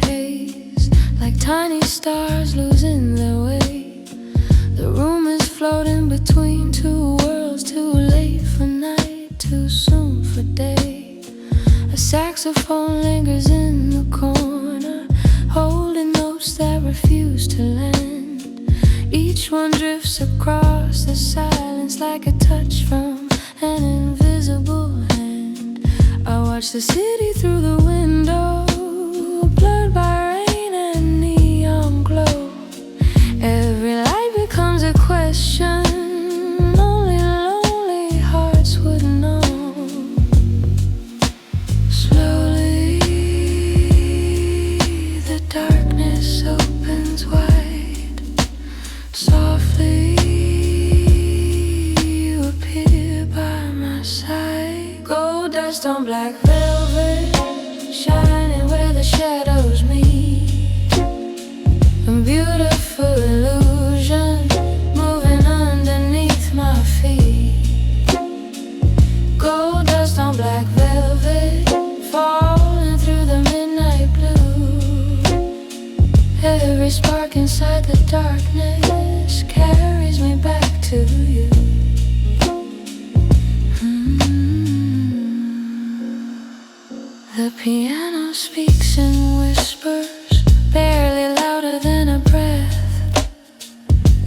haze, like tiny stars losing their way. The room is floating between two worlds, too late for night, too soon for day. A saxophone lingers in the corner, holding notes that refuse to land. Each one drifts across the silence like a touch from an invisible hand. I watch the city through the window, blurred by rain and neon glow. Every light becomes a question only lonely hearts would know. Slowly the darkness opens wide. Softly you appear by my side. Gold dust on black velvet, shining where the shadows meet. A beautiful illusion moving underneath my feet. Gold dust on black velvet, falling through the midnight blue. Every spark inside the darkness carries me back to you. The piano speaks in whispers, barely louder than a breath.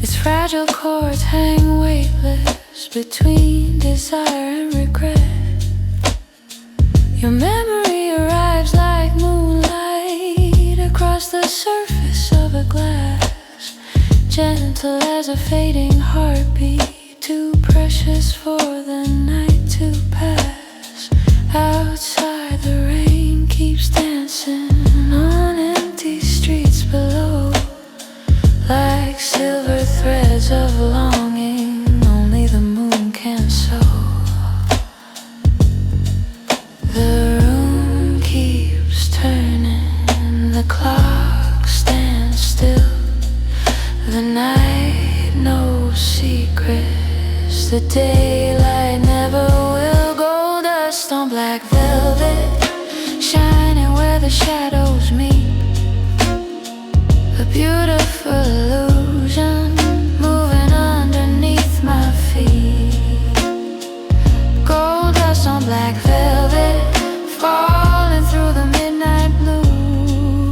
Its fragile chords hang weightless between desire and regret. Your memory arrives like moonlight across the surface of a glass, gentle as a fading heartbeat, too precious for the night to pass. Outside the rain keeps dancing on empty streets below, like silver threads of longing only the moon can sew. The room keeps turning, the clock stands still. The night knows secrets, the daylight never will. Gold dust on black velvet, shining where the shadows meet. A beautiful illusion moving underneath my feet. Gold dust on black velvet, falling through the midnight blue.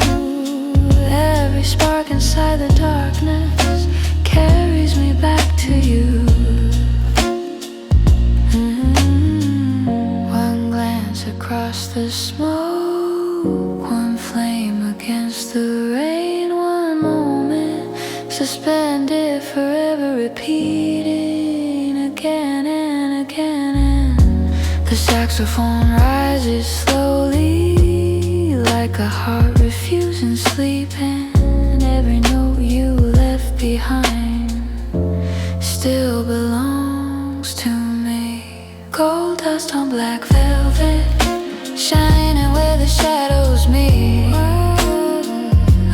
Every spark inside the darkness carries me back to you. One glance across the smoke, one flame against the rain, one moment suspended, forever repeating again and again. And the saxophone rises slowly, like a heart refusing sleep. And every note you left behind still belongs to me. Gold dust on black velvet, shining where the shadows meet.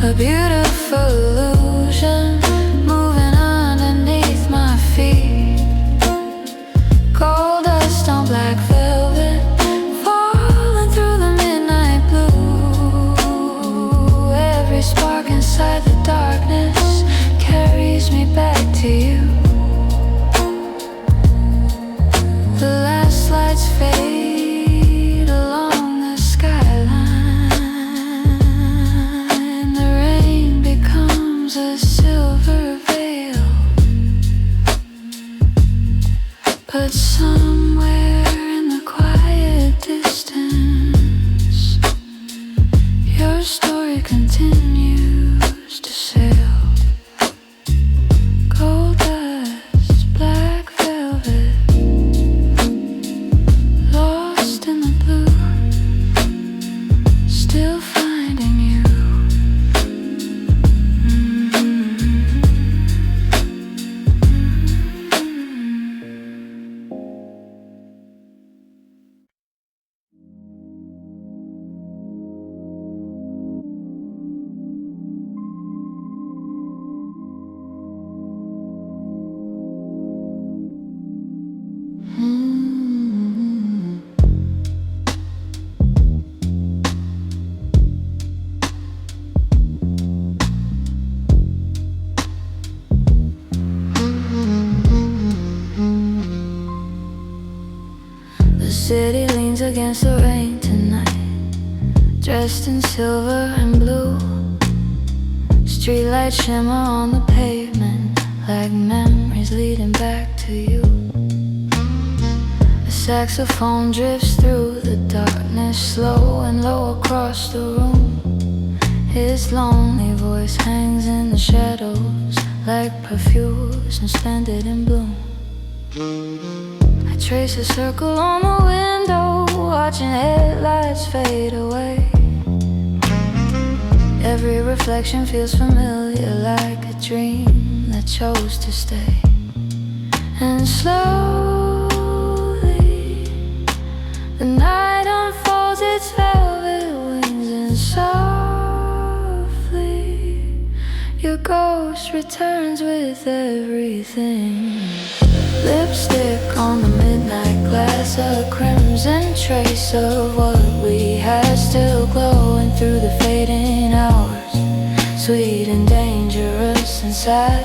A beautiful illusion moving underneath my feet. Gold dust on black velvet, falling through the midnight blue. Every spark inside the darkness carries me back to you. The last lights fade along the skyline. The rain becomes a silver veil, but somewhere in the quiet distance, your story continues to sail. Gold dust, black velvet, lost in the blue, still finding you. against the rain tonight, dressed in silver and blue. Streetlight shimmer on the pavement, like memories leading back to you. The saxophone drifts through the darkness, slow and low across the room. His lonely voice hangs in the shadows, like perfumes suspended in bloom. I trace a circle on the window, watching headlights fade away. Every reflection feels familiar, like a dream that chose to stay. And slowly the night unfolds its velvet wings, and softly your ghost returns with everything. Lipstick on the midnight glass, a crimson trace of what we had still glowing through the fading hours, sweet and dangerous and sad.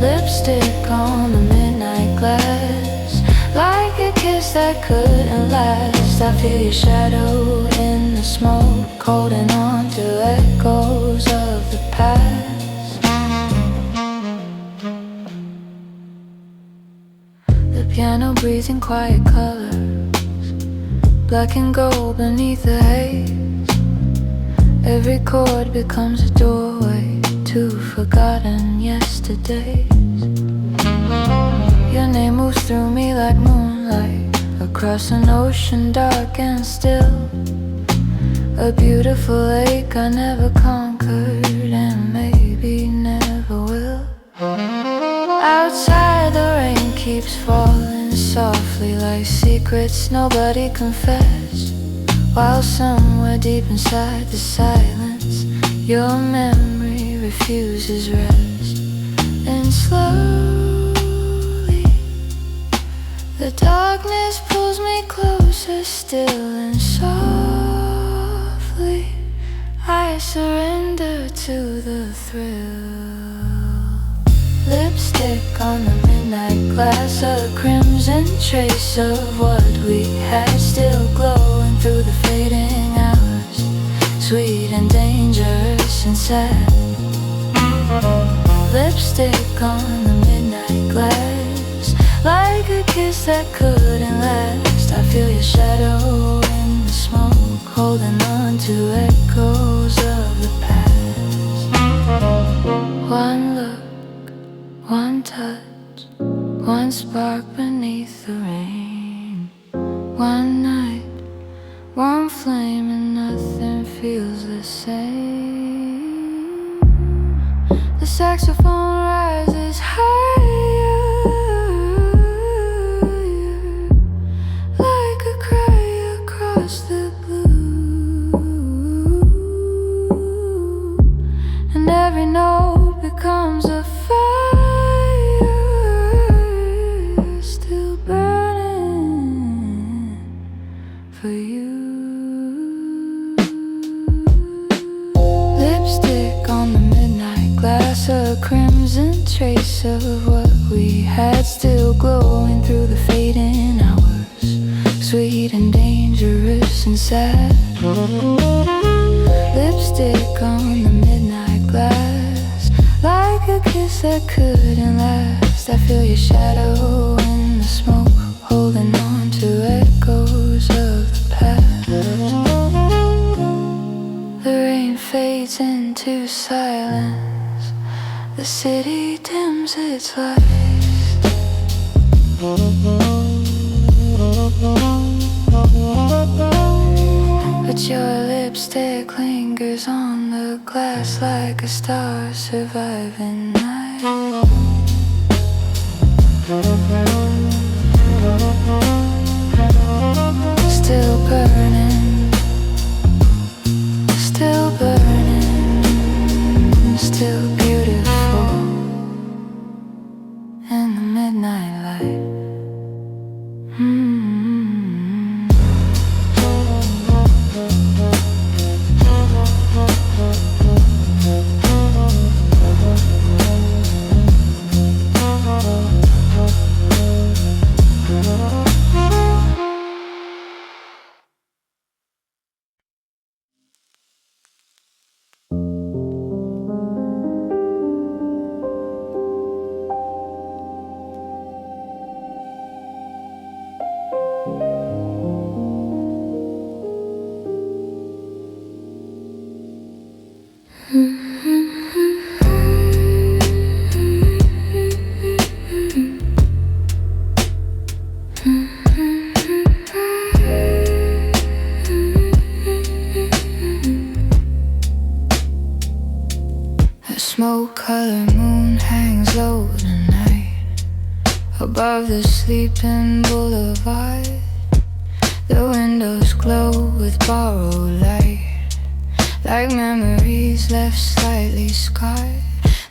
Lipstick on the midnight glass, like a kiss that couldn't last. I feel your shadow in the smoke, holding on to echoes of the past. The piano breathes in quiet colors, black and gold beneath the haze. Every chord becomes a doorway to forgotten yesterdays. Your name moves through me like moonlight, across an ocean dark and still. A beautiful lake I never conquered, and maybe never will. Outside the rain keeps falling softly, like secrets nobody confessed, while somewhere deep inside the silence your memory refuses rest. And slowly the darkness pulls me closer still, and softly I surrender to the thrill. Lipstick on the midnight glass, a crimson trace of what we had still glowing through the fading hours, sweet and dangerous and sad. Lipstick on the midnight glass, like a kiss that couldn't last. I feel your shadow in the smoke, holding on to echoes of the past. One look, one touch, one spark beneath the rain. One night, one flame, and nothing feels the same. The saxophone rises higher, like a cry across the blue, and every note becomes a fire, still burning for you. Lipstick on the midnight glass, a crimson trace of what we had still glowing through the fading hours, sweet and dangerous and sad. Lipstick on the midnight glass, like a kiss that couldn't last. I feel your shadow in the smoke, holding on to echoes of the past. The rain fades into silence, the city dims its lights, but your lipstick lingers on the glass like a star surviving night. Still burning, still burning, still beautiful in the midnight light. A smoke-colored moon hangs low tonight above the sleeping boulevard. The windows glow with borrowed light, like memories left slightly scarred.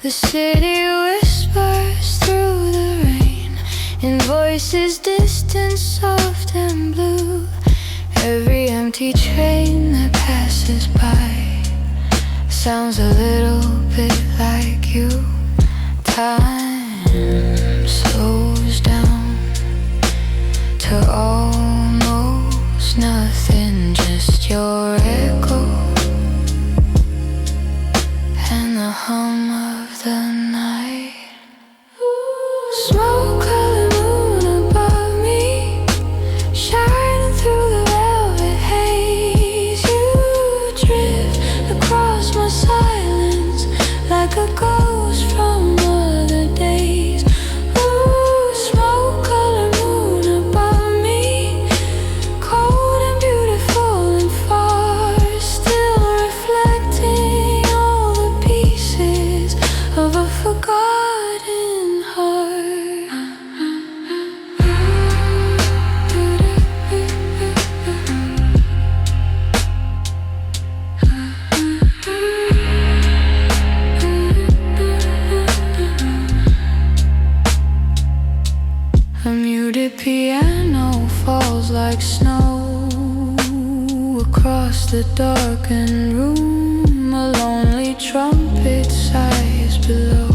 The city whispers through the rain in voices distant, soft and blue. Every empty train that passes by sounds a little bit like you. Time slows down to almost nothing, just your echo and the hum of the night. Smoke-colored moon above me, shining through the velvet haze. You drift across my silence like a ghost from other days. Ooh, smoke-colored moon above me, cold and beautiful and far, still reflecting all the pieces of a forgotten heart. A muted piano falls like snow across the darkened room. A lonely trumpet sighs below,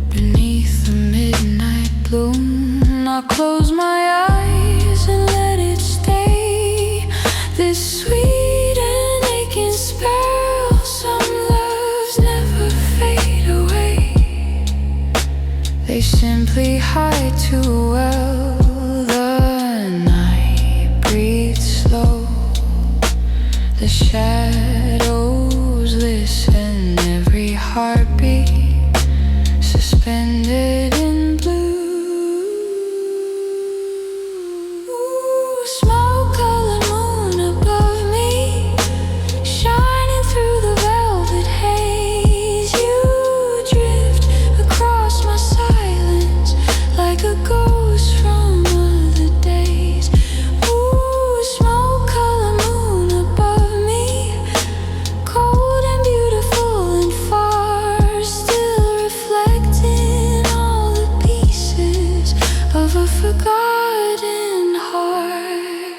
beneath the midnight bloom. I close my eyes and let it stay, this sweet and aching spell. Some loves never fade away, they simply hide too well. The night breathes slow, the shadows listen, every heartbeat suspended in blue. Smoke-colored moon above me, shining through the velvet haze. You drift across my silence like a ghost from other days. Ooh, smoke-colored moon above me, cold and beautiful and far, still reflecting all the pieces of a forgotten heart.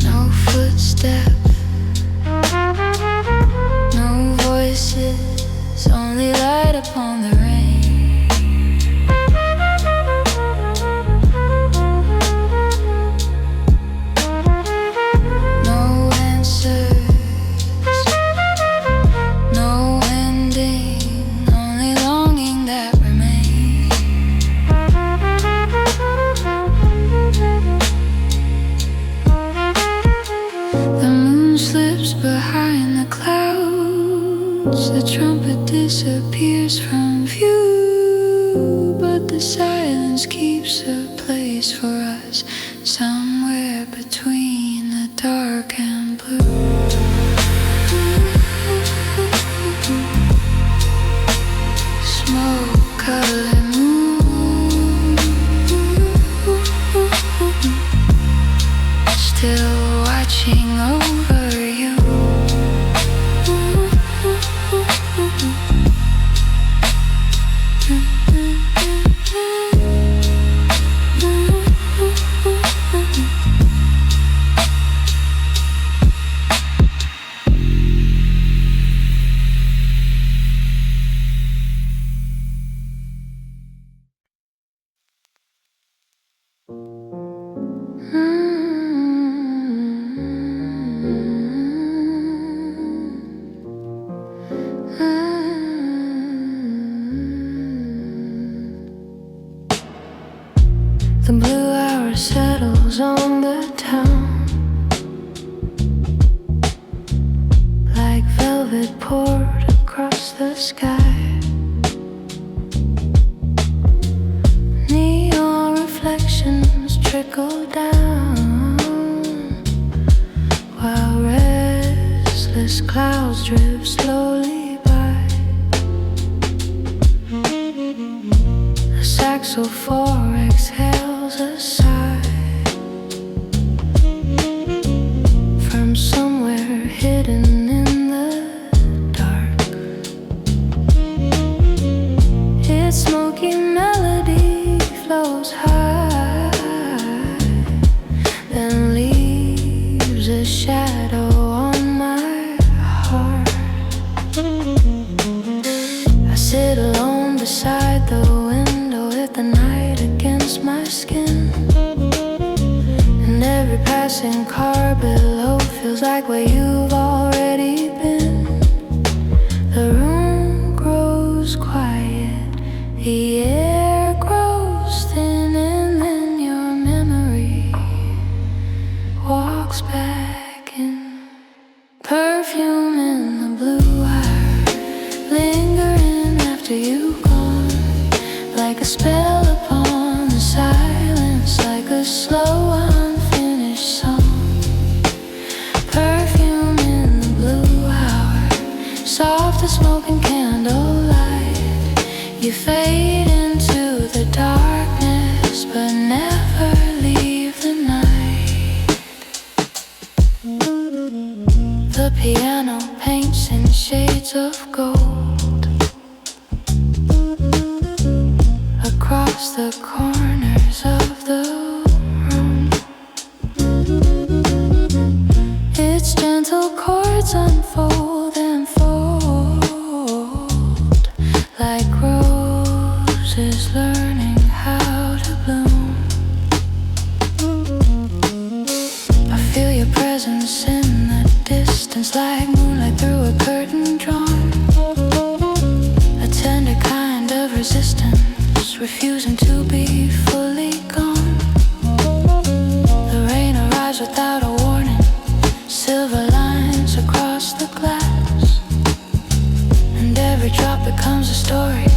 No footsteps, no voices, only light upon the rain. No answers, no ending, only longing that remains. The moon slips behind the clouds, the trumpet disappears from view, but the silence keeps a place for us somewhere between the dark and blue. Smoke-colored moon, still watching over you. poured across the sky. Neon reflections trickle down, while restless clouds drift slowly by. The saxophone exhales a sigh from somewhere hidden in the dark. Its smoky melody flows high, then leaves a shadow on my heart. I sit alone beside the window with the night against my skin, and every passing car below feels like where you've already been. The room grows quiet, the air grows thin, and then your memory walks back in. Perfume in the blue wire, lingering after you've gone, like a spell upon the silence, like a slow unfinished song. Perfume in the blue hour, soft as smoking candlelight. You fade into the darkness, but never leave the night. The piano paints in shades of gold across the corners of the room. Its gentle chords unfold and fold like roses learning how to bloom. I feel your presence in the distance, like moonlight through a curtain drawn. A tender kind of resistance, refusing to be fully gone. The rain arrives without a warning, silver lines across the glass, and every drop becomes a story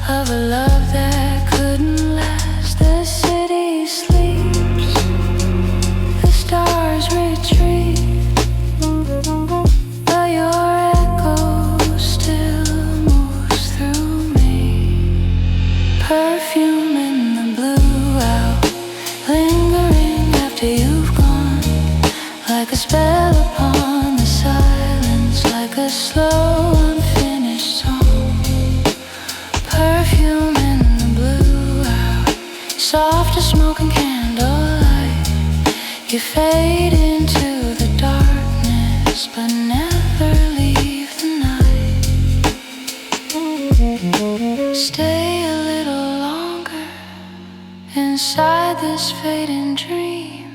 of a love that couldn't last. The city sleeps, the stars retreat, but your echo still moves through me. Perfume in the blue hour, lingering after you've gone, like a spell upon the silence, like a slow unfinished song. Perfume in the blue hour, soft as smoking candlelight. You fade into the darkness, but never leave the night. Stay a little longer inside this fading dream,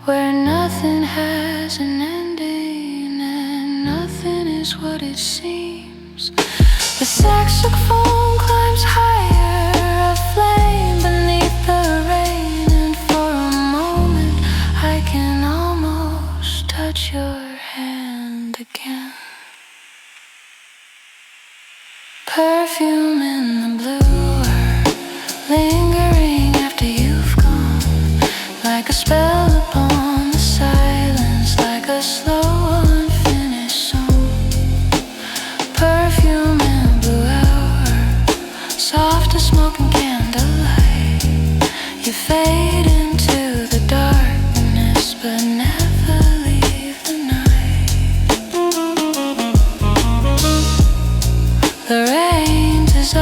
where nothing has an ending and nothing is what it seems. The saxophone climbs higher, a flame beneath the rain, and for a moment I can almost touch your hand again. Perfume in the blue air, lingering after you've gone, like a spell upon the silence, like a slow unfinished song. Perfume in the blue hour, soft as smoking candlelight. You fade into the darkness, but never leave the night. The rain dissolves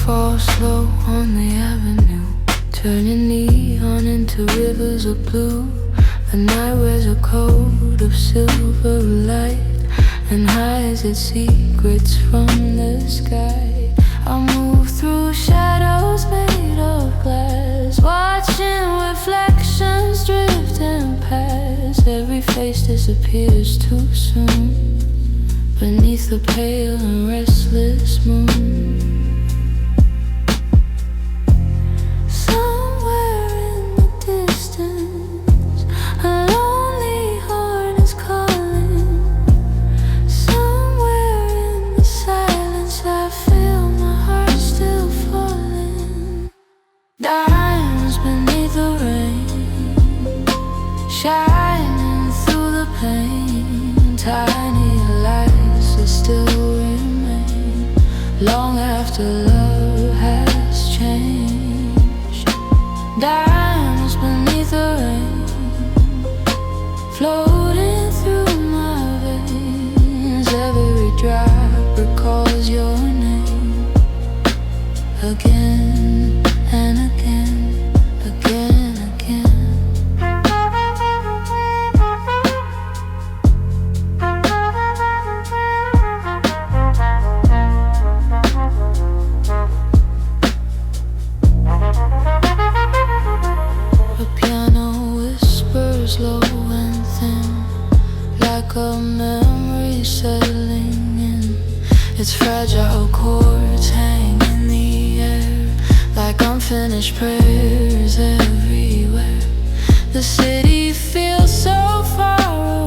fall slow on the avenue, turning neon into rivers of blue. The night wears a coat of silver light and hides its secrets from the sky. I move through shadows made of glass, watching reflections drift and pass. Every face disappears too soon beneath the pale and restless moon. Somewhere in the distance, a lonely horn is calling. Somewhere in the silence, I feel my heart still falling. Diamonds beneath the rain, shining through the pain. Tiny lights that still remain long after love has changed. Diamonds beneath the rain, floating through my veins. Every drop recalls your name again and again, again, again. A piano whispers low and thin, like a memory settling in. Its fragile chords hang in the air, like unfinished prayers everywhere. The city feels so far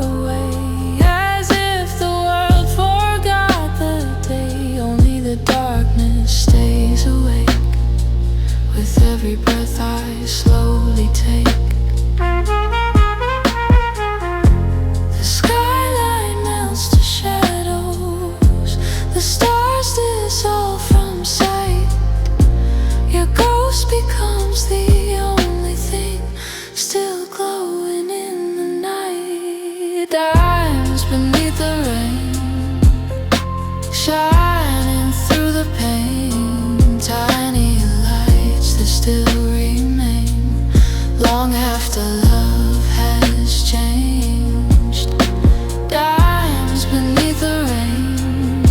away, as if the world forgot the day. Only the darkness stays awake with every breath I slowly take. The skyline melts to shadows, the stars dissolve from sight. Your ghost becomes the only thing still glowing in the night. Diamonds beneath the rain, shining through the pain. Tiny lights that still remain long after love has changed. Diamonds beneath the rain,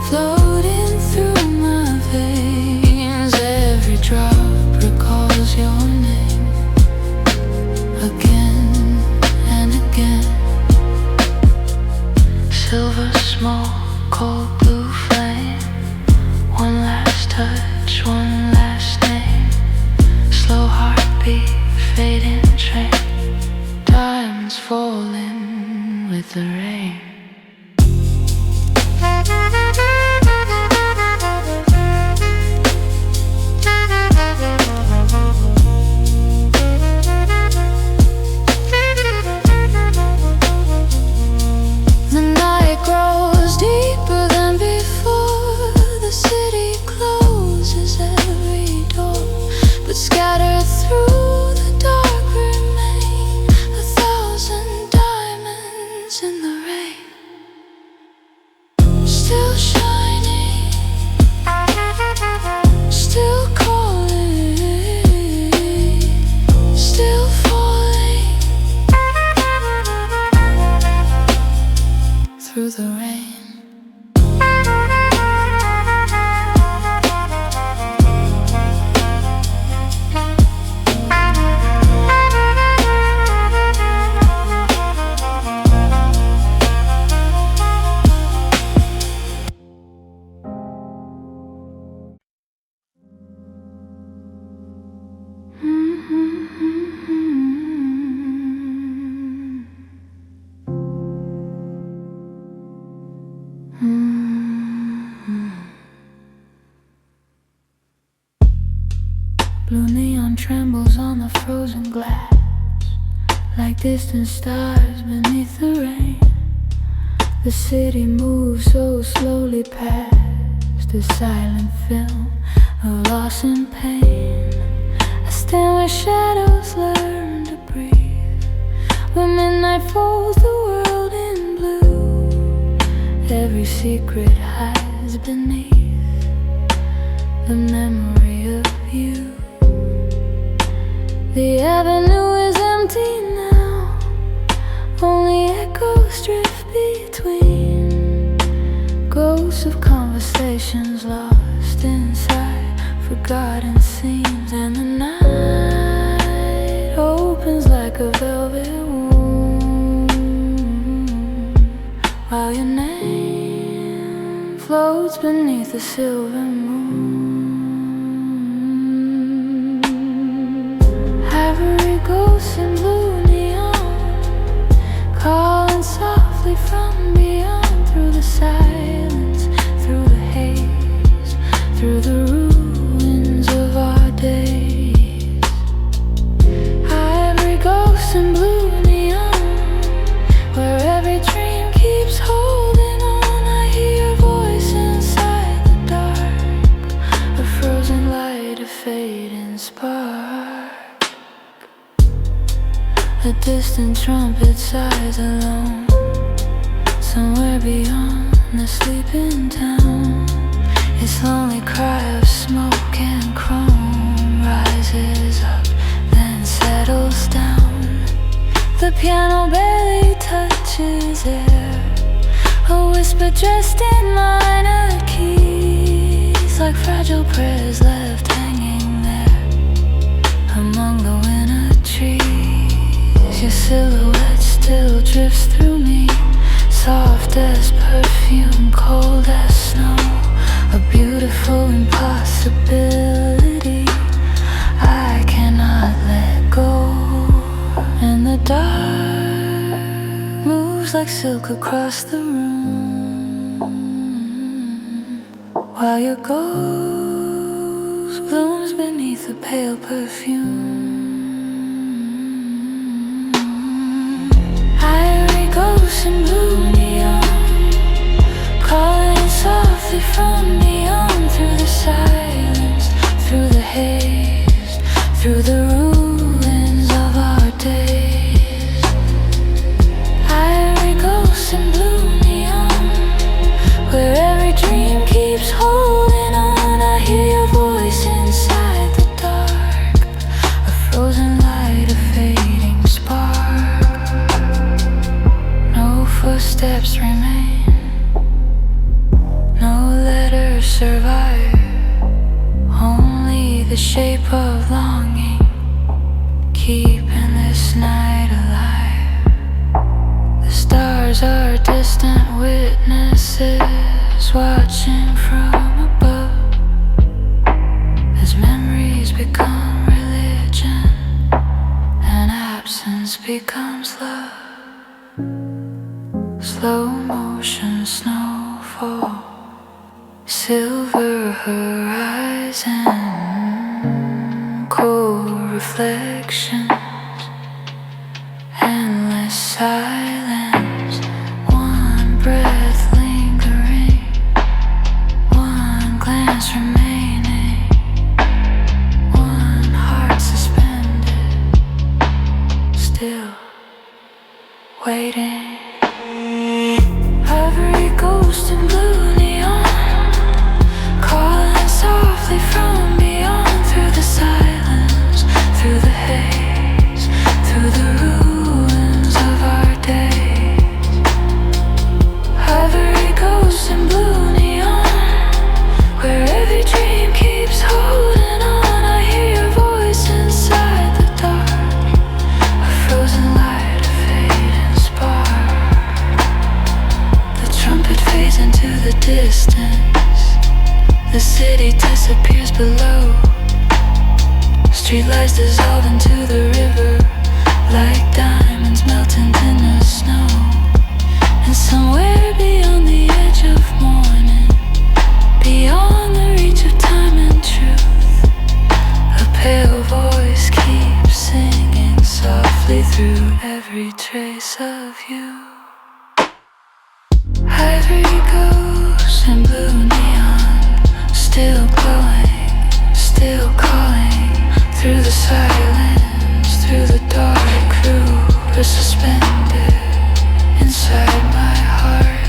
floating through my veins. Every drop recalls your name again and again. Silver smoke, cold blue flame, one last touch, one last name. Slow heartbeat, fading train. Diamonds falling with the rain. The night grows deeper than before. The city closes every door, but scattered through the dark remain 1,000 diamonds in the rain, still shining, still calling, still falling through the rain. Blue neon trembles on the frozen glass, like distant stars beneath the rain. The city moves so slowly past, a silent film of loss and pain. I stand where shadows learn to breathe, where midnight folds the world in blue. Every secret hides beneath the memory of you. The avenue is empty now, only echoes drift between. Ghosts of conversations lost inside forgotten seams, and the night opens like a velvet wound, while your name floats beneath the silver moon. Ivory ghosts in blue neon, calling softly from beyond, through the silence, through the haze, through the ruins of our days. Ivory ghosts in blue neon, where every dream keeps holding on. I hear your voice inside the dark, a frozen light, a fading spark. A distant trumpet sighs alone, somewhere beyond the sleeping town. Its lonely cry of smoke and chrome rises up, then settles down. The piano barely touches air, a whisper dressed in minor keys, like fragile prayers left hanging there among the winter trees. Your silhouette still drifts through me, soft as perfume, cold as snow, a beautiful impossibility I cannot let go. And the dark moves like silk across the room, while your ghost blooms beneath a pale perfume. Ghosts in blue neon, calling softly from beyond, through the silence, through the haze, through the ruins of our days. Ivory ghosts in blue neon, where every dream keeps holding on. I hear your voice inside the dark, a frozen light, a fading spark. Footsteps remain, no letters survive, only the shape of longing keeping this night alive. The stars are distant witnesses watching from above, as memories become religion and absence becomes love. Slow motion snowfall, silver horizon, cool reflections, endless silence, one breath lingering, one glance remaining, one heart suspended, still waiting. Ivory ghost in blue neon, calling softly from beyond, through the silence, through the haze, through the ruins of our days. Ivory ghost in blue neon, where every dream keeps holding on. I hear your voice inside the dark, a frozen light, a fading spark. Trumpet fades into the distance, the city disappears below. Streetlights dissolve into the river, like diamonds melting in the snow. And somewhere beyond the edge of morning, beyond the reach of time and truth, a pale voice keeps singing softly through every trace of you. Ivory ghosts in blue neon, still glowing, still calling, through the silence, through the dark. Crew is suspended inside my heart.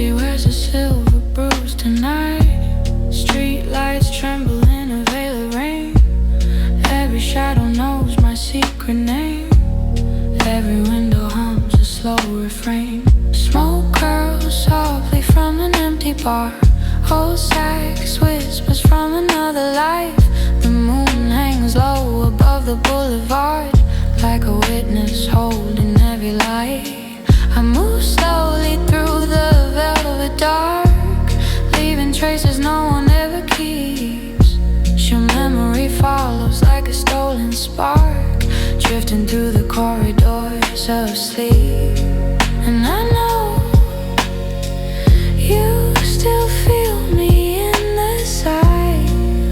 She wears a silver bruise tonight. Street lights tremble in a veil of rain. Every shadow knows my secret name. Every window hums a slow refrain. Smoke curls softly from an empty bar. Old sax whispers from another life. The moon hangs low above the boulevard, like a witness holding every light. I move slowly through the velvet dark, leaving traces no one ever keeps. Your memory follows like a stolen spark, drifting through the corridors of sleep. And I know you still feel me in the silence,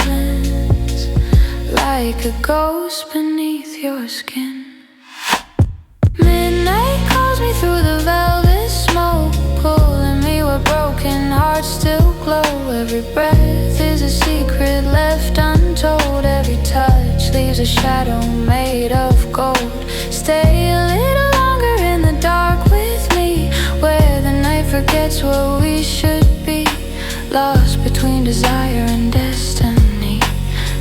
like a ghost beneath your skin. Midnight calls me through the velvet smoke, pulling me where broken hearts still glow. Every breath is a secret left untold. Every touch leaves a shadow made of gold. Stay a little longer in the dark with me, where the night forgets what we should be. Lost between desire and destiny.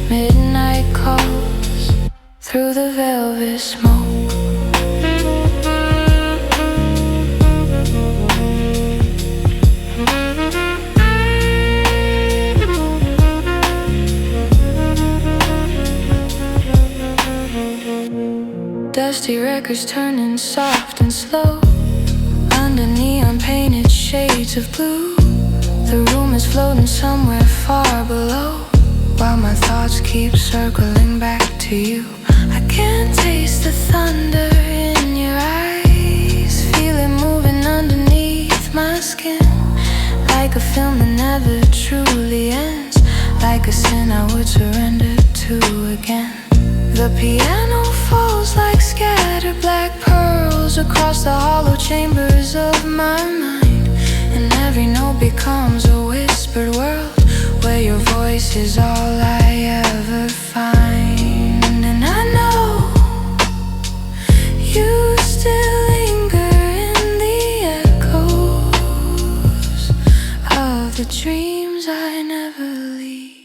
Midnight calls through the velvet smoke. Dusty records turning soft and slow under neon painted shades of blue. The room is floating somewhere far below, while my thoughts keep circling back to you. I can't taste the thunder in your eyes, feel it moving underneath my skin, like a film that never truly ends, like a sin I would surrender to again. The piano falls like scattered black pearls across the hollow chambers of my mind, and every note becomes a whispered world, where your voice is all I ever find. And I know you still linger in the echoes of the dreams I never leave.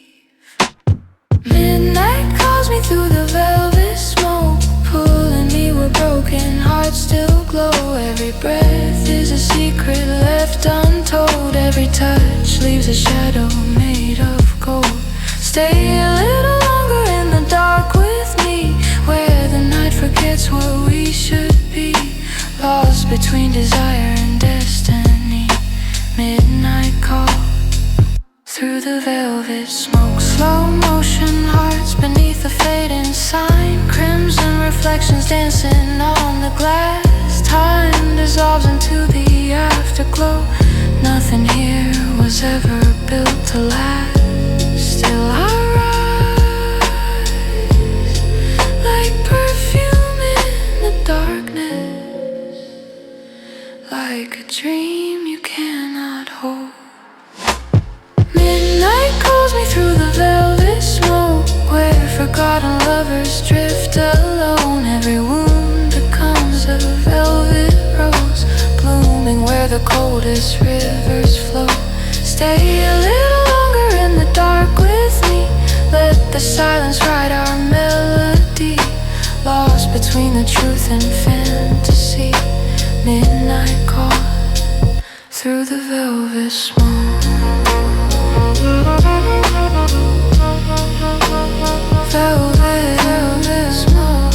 Midnight calls me through the velvet smoke, pulling me where broken hearts still glow. Every breath is a secret left untold. Every touch leaves a shadow made of gold. Stay a little longer in the dark with me, where the night forgets what we should be. Lost between desire and destiny. Midnight call through the velvet smoke. Slow motion hearts beneath the fading sign, crimson reflections dancing on the glass. Time dissolves into the afterglow. Nothing here was ever built to last. Still I rise like perfume in the darkness, like a dream you cannot hold. Midnight calls me through the velvet smoke, where forgotten lovers drift alone. Every wound becomes a velvet rose, blooming where the coldest rivers flow. Stay a little longer in the dark with me, let the silence write our melody. Lost between the truth and fantasy. Midnight call through the velvet smoke. Velvet, velvet smoke.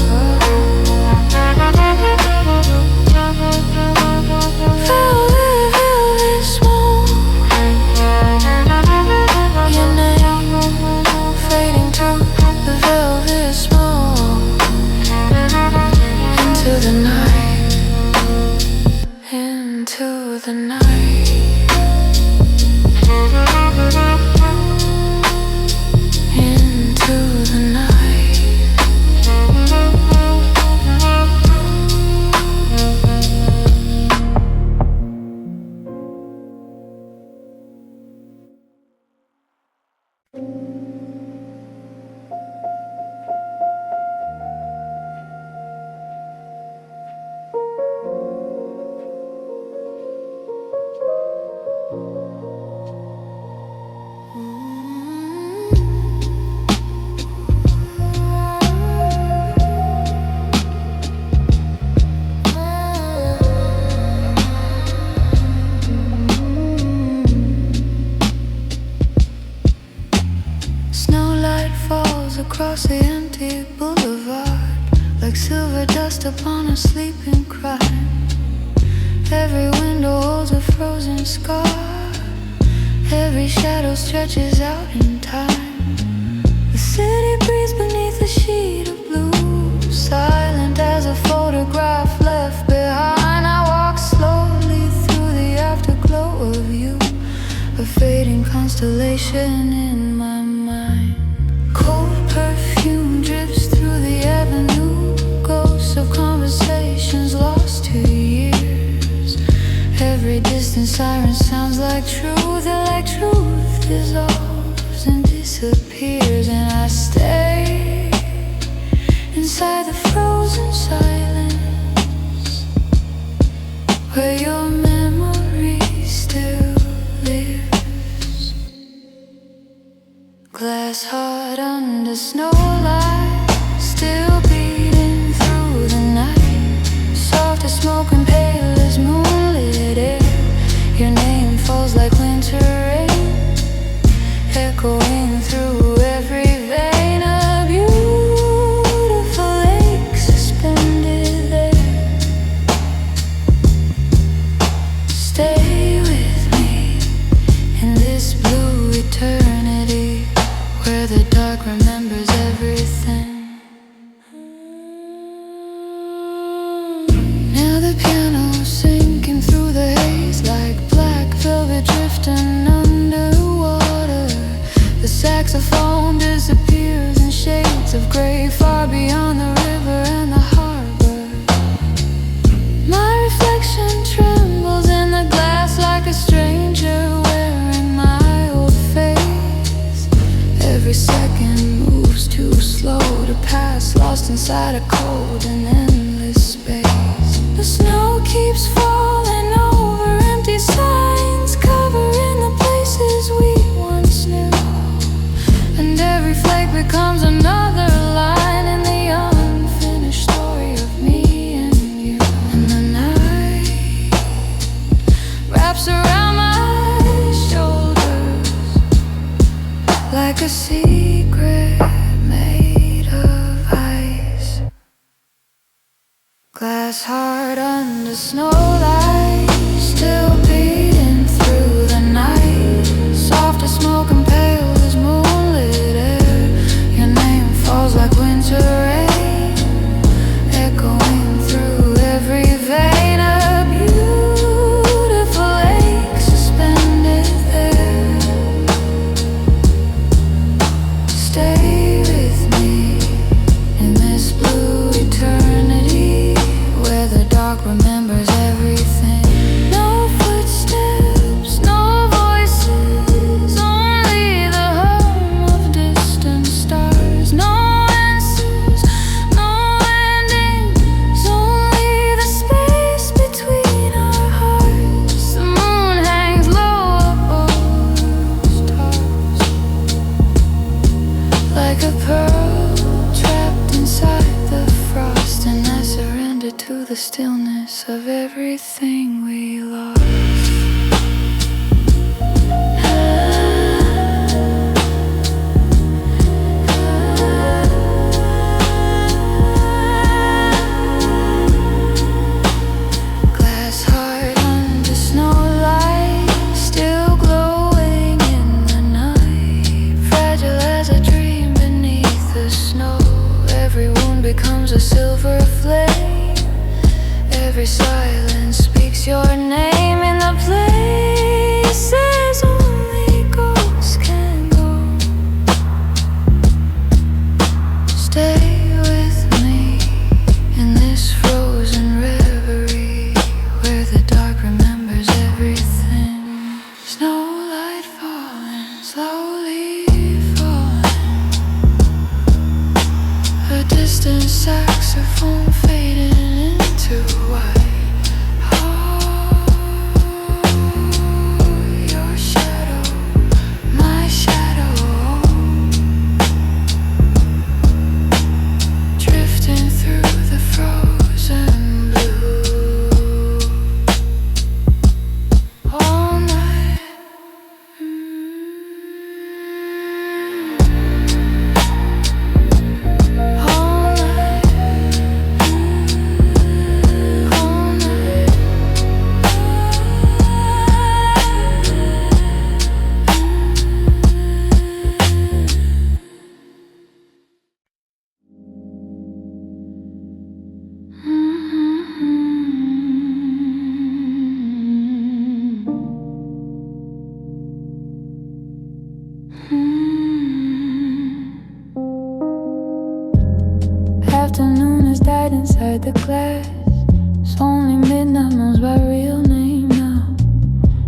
Velvet, velvet smoke. Your name fading through the velvet smoke. Into the night, into the night. across the empty boulevard, like silver dust upon a sleeping crime. Every window holds a frozen scar, every shadow stretches out in time. The city breathes beneath a sheet of blue, silent as a photograph left behind. I walk slowly through the afterglow of you, a fading constellation in my mind. Cold perfume drips through the avenue, ghosts of conversations lost to years. Every distant siren sounds like truth, and like truth dissolves and disappears. And I stay inside the frozen silence, where your memory still lives. Glass heart under snowlight, still beating through the night. Soft as smoke and pale as moonlit air. Your name falls like winter rain, echoing through every vein. A beautiful lake suspended there. Stay with me in this blue eternity, where the dark remembers everything. Now the piano's sinking through the haze, like black velvet drifting underwater. The saxophone disappears in shades of gray, far beyond the river and the harbor. My reflection trembles in the glass like a stranger wearing my old face. Every second moves too slow to pass, lost inside a cold and endless space. The snow keeps falling over empty signs, covering the places we once knew. And every flake becomes another line in the unfinished story of me and you. And the night wraps around my shoulders like a secret made of ice. Glass heart under snowlight, still beating through the night. Soft as smoke and pale as moonlit air. Your name falls like winter rain, echoing through every vein. A beautiful lake suspended there. Stay with me in this blue eternity, where the dark remembers everything. No footsteps, no voices, only the hum of distant stars. No answers, no endings, only the space between our hearts. The moon hangs low above stars, like a pearl trapped inside the frost. And I surrender to the stillness of everything we lost. Glass heart under snowlight, still glowing in the night. Fragile as a dream beneath the snow. Every wound becomes a silver flame. Every silence speaks your name in the places only ghosts can go. Stay with me in this frozen reverie, where the dark remembers everything. Snowlight falling, slowly falling. A distant saxophone fading into white. Your shadow, my shadow, drifting through the frozen blue all night. inside the glass. It's only midnight, knows my real name now.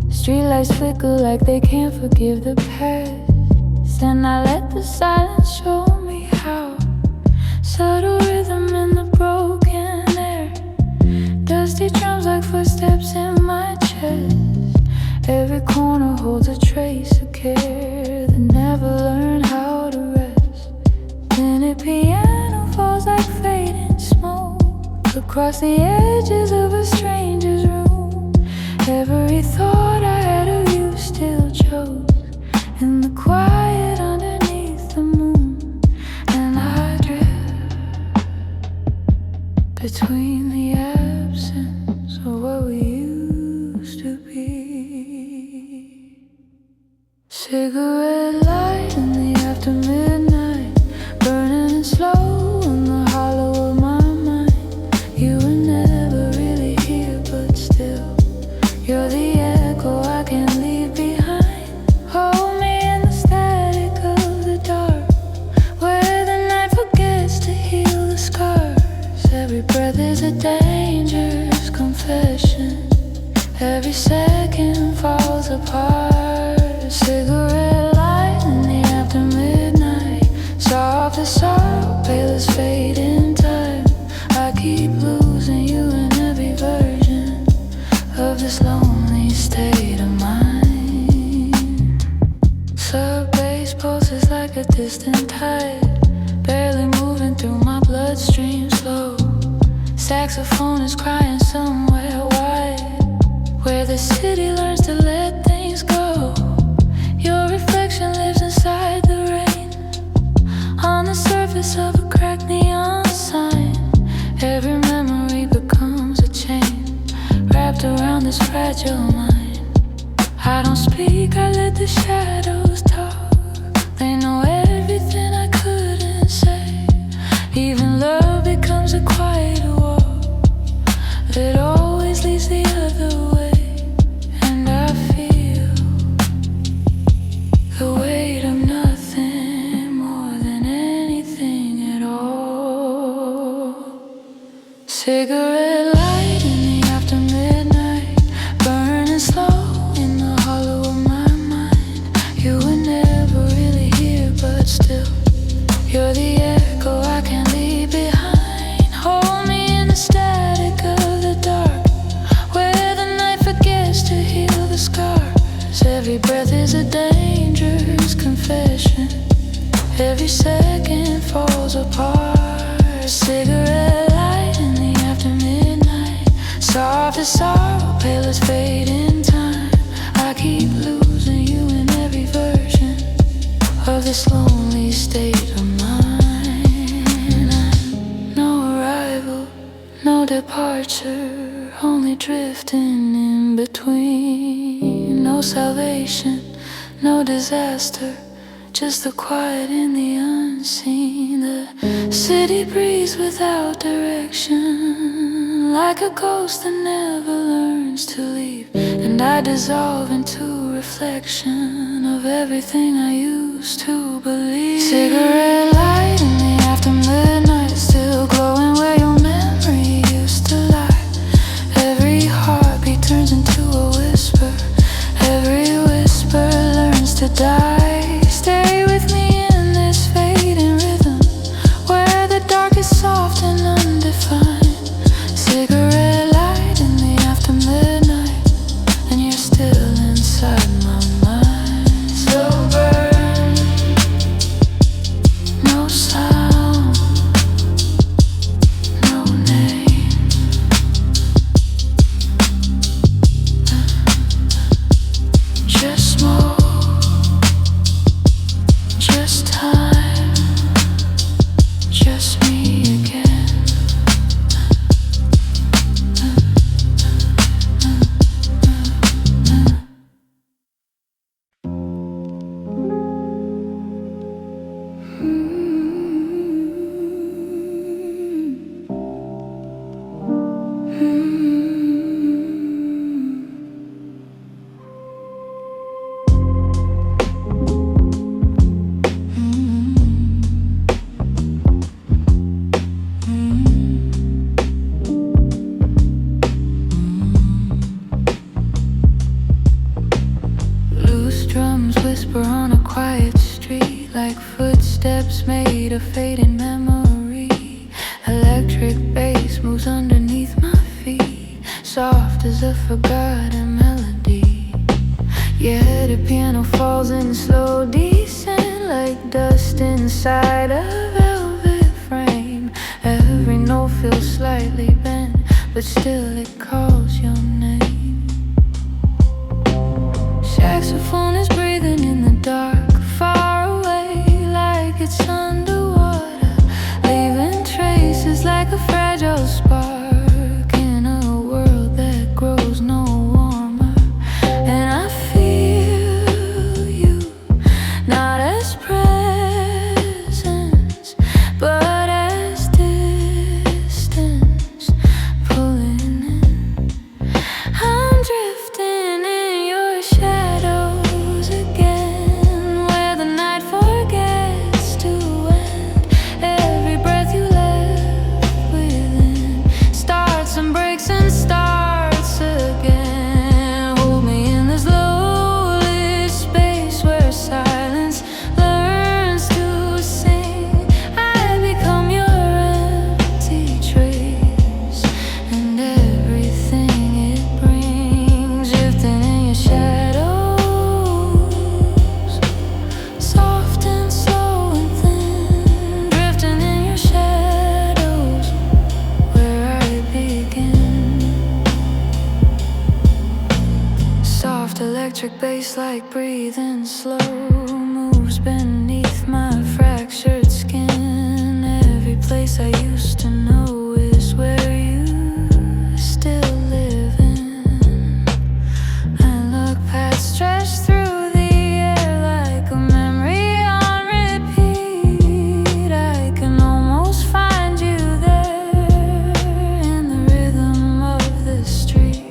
Streetlights flicker like they can't forgive the past. And I let the silence show me how. Subtle rhythm in the broken air. Dusty drums like footsteps in my chest. Every corner holds a trace of care that never learned how to rest. Tinted piano falls like fading smoke across the edges of a stranger's room. Every thought I had of you still chose in the quiet underneath the moon. And I drift between the absence of what we used to be. Cigarette light in the after midnight, burning slow in the hollow of my mind. You were never really here, but still, you're the echo I can't leave behind. Hold me in the static of the dark, where the night forgets to heal the scars. Every breath is a dangerous confession. Every second falls apart. Cigarette light in the after midnight, soft as sorrow, pale as fate in time. I keep losing you in every version of this lonely state of mind. Sub-bass pulses like a distant tide, barely moving through my bloodstream slow. Saxophone is crying somewhere wide, where the city learns to let things go. Your reflection lives inside the rain, on the surface of a cracked neon sign. Every memory becomes a chain wrapped around this fragile mind. I don't speak, I let the shadows talk. They know everything I couldn't say. Even love becomes a quieter walk that always leads the other way. And I feel the weight of nothing more than anything at all. Cigarette light in the after midnight, burning slow in the hollow of my mind. You were never really here, but still, you're the echo I can't leave behind. Hold me in the static of the dark, where the night forgets to heal the scars. Every breath is a dangerous confession. Every second falls apart. Cigarette light in the after midnight, soft as sorrow, pale as fate in time. I keep losing you in every version of this lonely state of mind. No arrival, no departure, only drifting in between. No salvation, no disaster, just the quiet in the unseen. The city breathes without direction, like a ghost that never learns to leave. And I dissolve into reflection of everything I used to believe. Cigarette light in the after midnight, still glowing where your memory used to lie. Every heartbeat turns into a whisper, every whisper learns to die. Stay with me in this fading rhythm, where the dark is soft and undefined. Cigarette light in the after midnight, and you're still inside my mind. Slow burn, no sound, no name. Just smoke, just time, just me again. Dreams whisper on a quiet street, like footsteps made of fading memory. Electric bass moves underneath my feet, soft as a forgotten melody. Yeah, the piano falls in slow descent, like dust inside a velvet frame. Every note feels slightly bent, but still it calls your name. Saxophone is breathing in the dark, far away, like it's underwater, leaving traces like a fragile spark in a world that grows no warmer. And I feel you, not as presence, but as distance pulling in. I'm drifting in your shadows again, where the night forgets to end. Every breath you left within starts and breaks and starts again. Hold me in this lonely space where silence learns to sing. I become your empty trace and everything it brings. Drifting in your shadows, soft and slow and thin. Drifting in your shadows, where I begin. Soft electric bass like breathing slow moves beneath my fractured skin. Every place I used to know is where you still live in. I look past, stretched through the air like a memory on repeat. I can almost find you there in the rhythm of the street.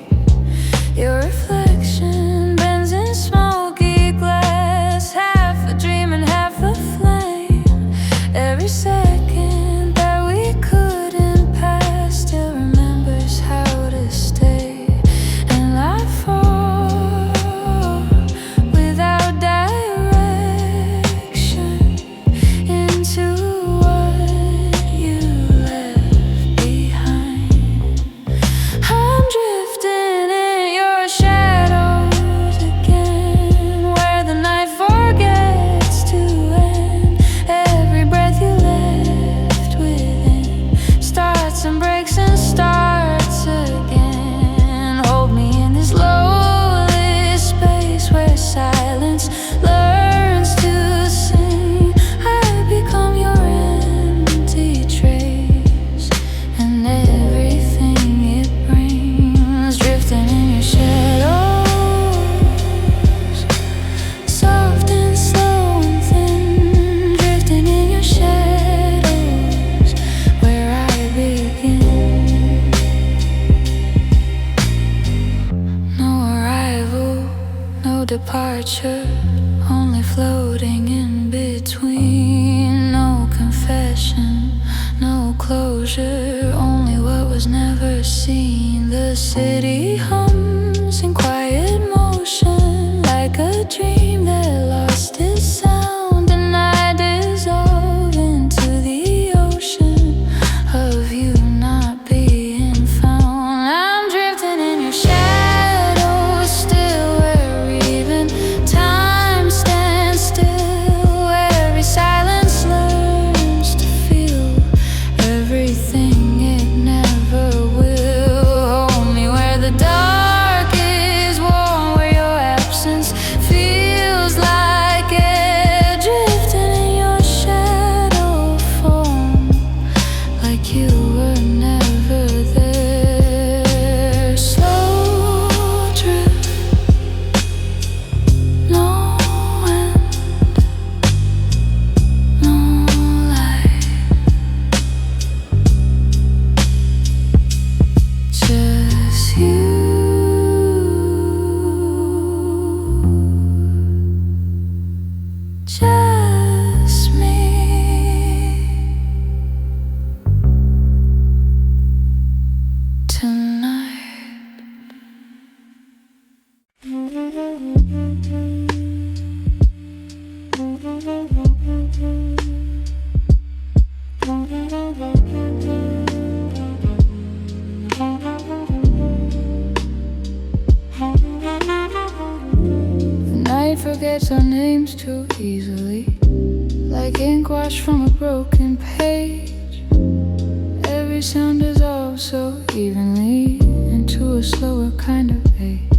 Your reflection bends in smoky glass, half a dream and half a flame. Every second that we couldn't pass still remembers how to stay. And I fall without direction into what you left behind. I'm drifting in your shadows again, where the night forgets to end. Every breath you left within starts and breaks and starts again. Hold me in this lonely space where silence learns to sing. I become your empty trace and everything it brings. Drifting in your shadows, soft and slow and thin. Drifting in your shadows, where I begin. No arrival, no departure, only floating in between. No confession, no closure, only what was never seen. The city hums in quiet motion, like a dream that lost its sound. And I dissolve into the ocean of you not being found. I'm drifting in your shadows, still where even time stands still. Every silence learns to feel everything it never will. Hold me where the dark is warm, where your absence feels night forgets our names too easily, like ink washed from a broken page. Every sound dissolves so evenly into a slower kind of ache.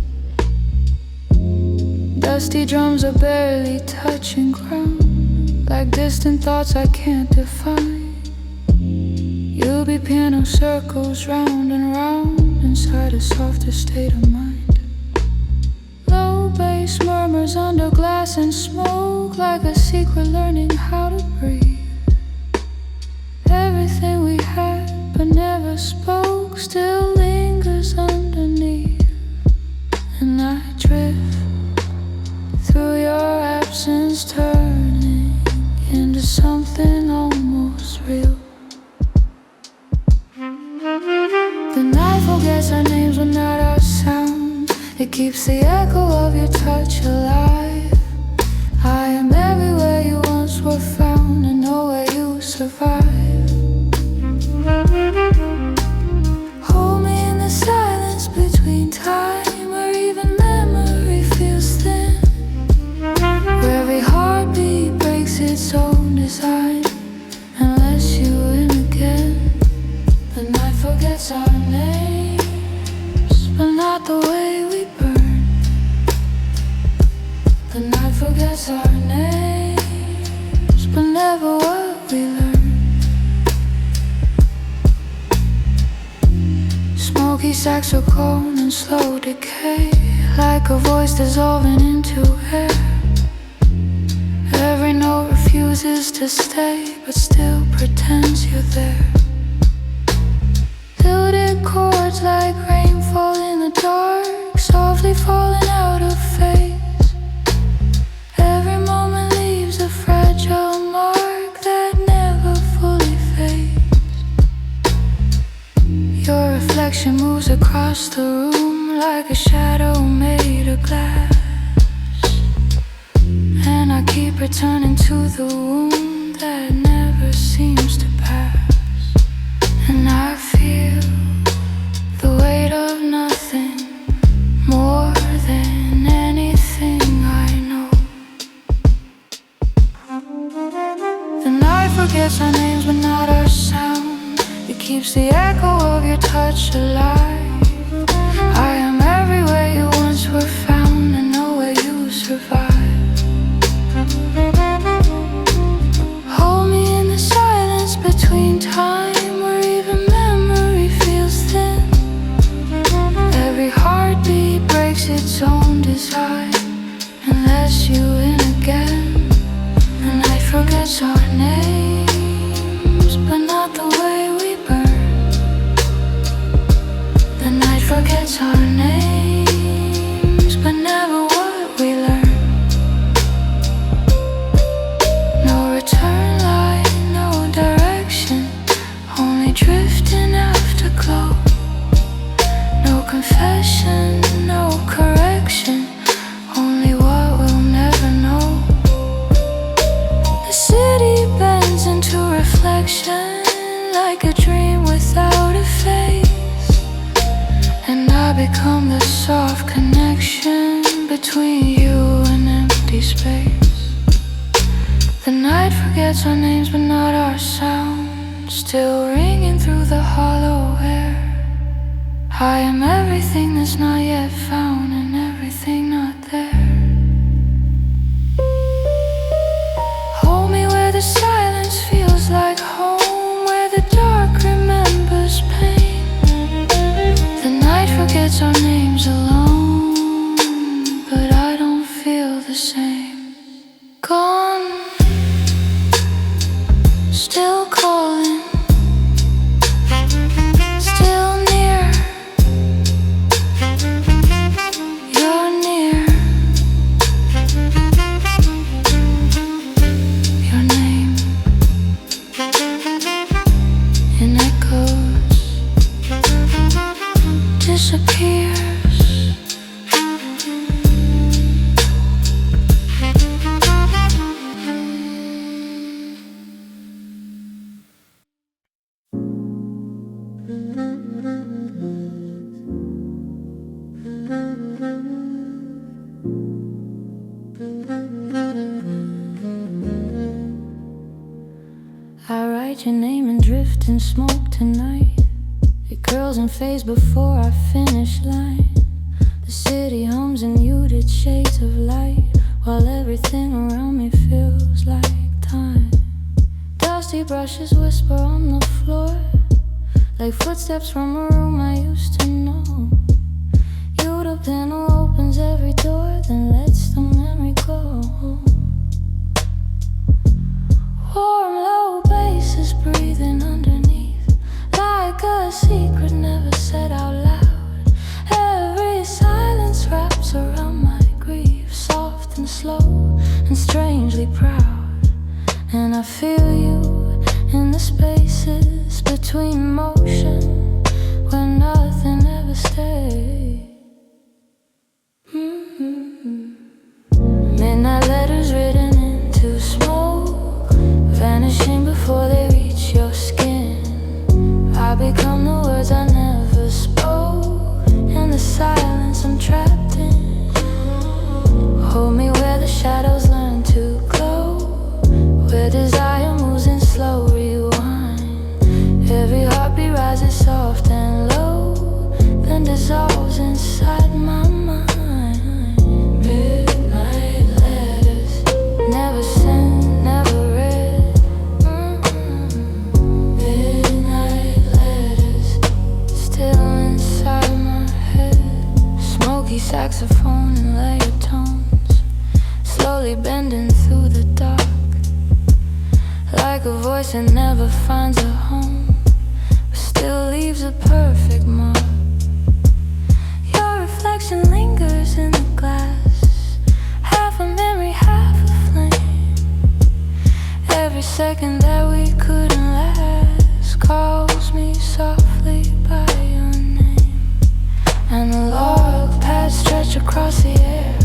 Dusty drums are barely touching ground, like distant thoughts I can't define. You'll be piano circles round and round inside a softer state of mind. Low bass murmurs under glass and smoke, like a secret learning how to breathe. Everything we had but never spoke still lingers underneath. And I drift through your absence, turning into something almost real. The night forgets our names but not our sound. It keeps the echo of your touch alive. I am everywhere you once were found and nowhere you survive. Hold me in the silence between time, where even memory feels thin, where every heartbeat breaks its own design and lets you in again. The night forgets our names, but not the way we burn. The night forgets our names, but never what we learn. Smoky saxophone and slow decay, like a voice dissolving into air. Every note refuses to stay, but still pretends you're there. Tilted chords like rainfall in the dark, softly falling out of phase. Every moment leaves a fragile mark that never fully fades. Your reflection moves across the room like a shadow made of glass, and I keep returning to the wound that never seems to pass. And I feel the weight of nothing more than anything I know. The night forgets our names but not our sound. It keeps the echo of your touch alive. I am everywhere you once were found and nowhere you survive. Hold me in the silence between time, where even memory feels thin. Every heartbeat breaks its own design and lets you in again. The night forgets our names, but not the way we burn. The night forgets our names, but never what we learn. No return line, no direction, only drifting afterglow. No confession, no correction, only what we'll never know. The city bends into reflection, like a dream without a face, and I become the soft connection between you and empty space. The night forgets our names but not our sound, still ringing through the hollow air. I am everything that's not yet found and everything not there. Hold me where the silence feels like home, where the dark remembers pain. The night forgets our names alone, but I don't feel the same. Gone, still calling, still near. You're near. Your name in echoes disappears. write your name and drift in smoke tonight. It curls and fades before our finish line. The city hums in muted shades of light, while everything around me feels like time. Dusty brushes whisper on the floor, like footsteps from a room I used to know. You, the pen who opens every door, then lets the memory go. Warm, low basses breathing underneath, like a secret never said out loud. Every silence wraps around my grief, soft and slow and strangely proud. And I feel you in the spaces between motion, where nothing ever stays. Midnight letters written into smoke, vanishing before they reach your skin. I become the words I never spoke, in the silence I'm trapped in. Hold me where the shadows learn to glow, where desire moves in slow rewind. Every heartbeat rises soft and low, then dissolves inside my mind. Midnight letters, never sent, never read. Midnight letters, still inside my head. Smoky saxophone and layered tones, slowly bending through the dark, like a voice that never finds a home, but still leaves a perfect mark. Your reflection lingers in the glass, half a memory, half a flame. Every second that we couldn't last calls me softly by your name. And the log paths stretch across the air,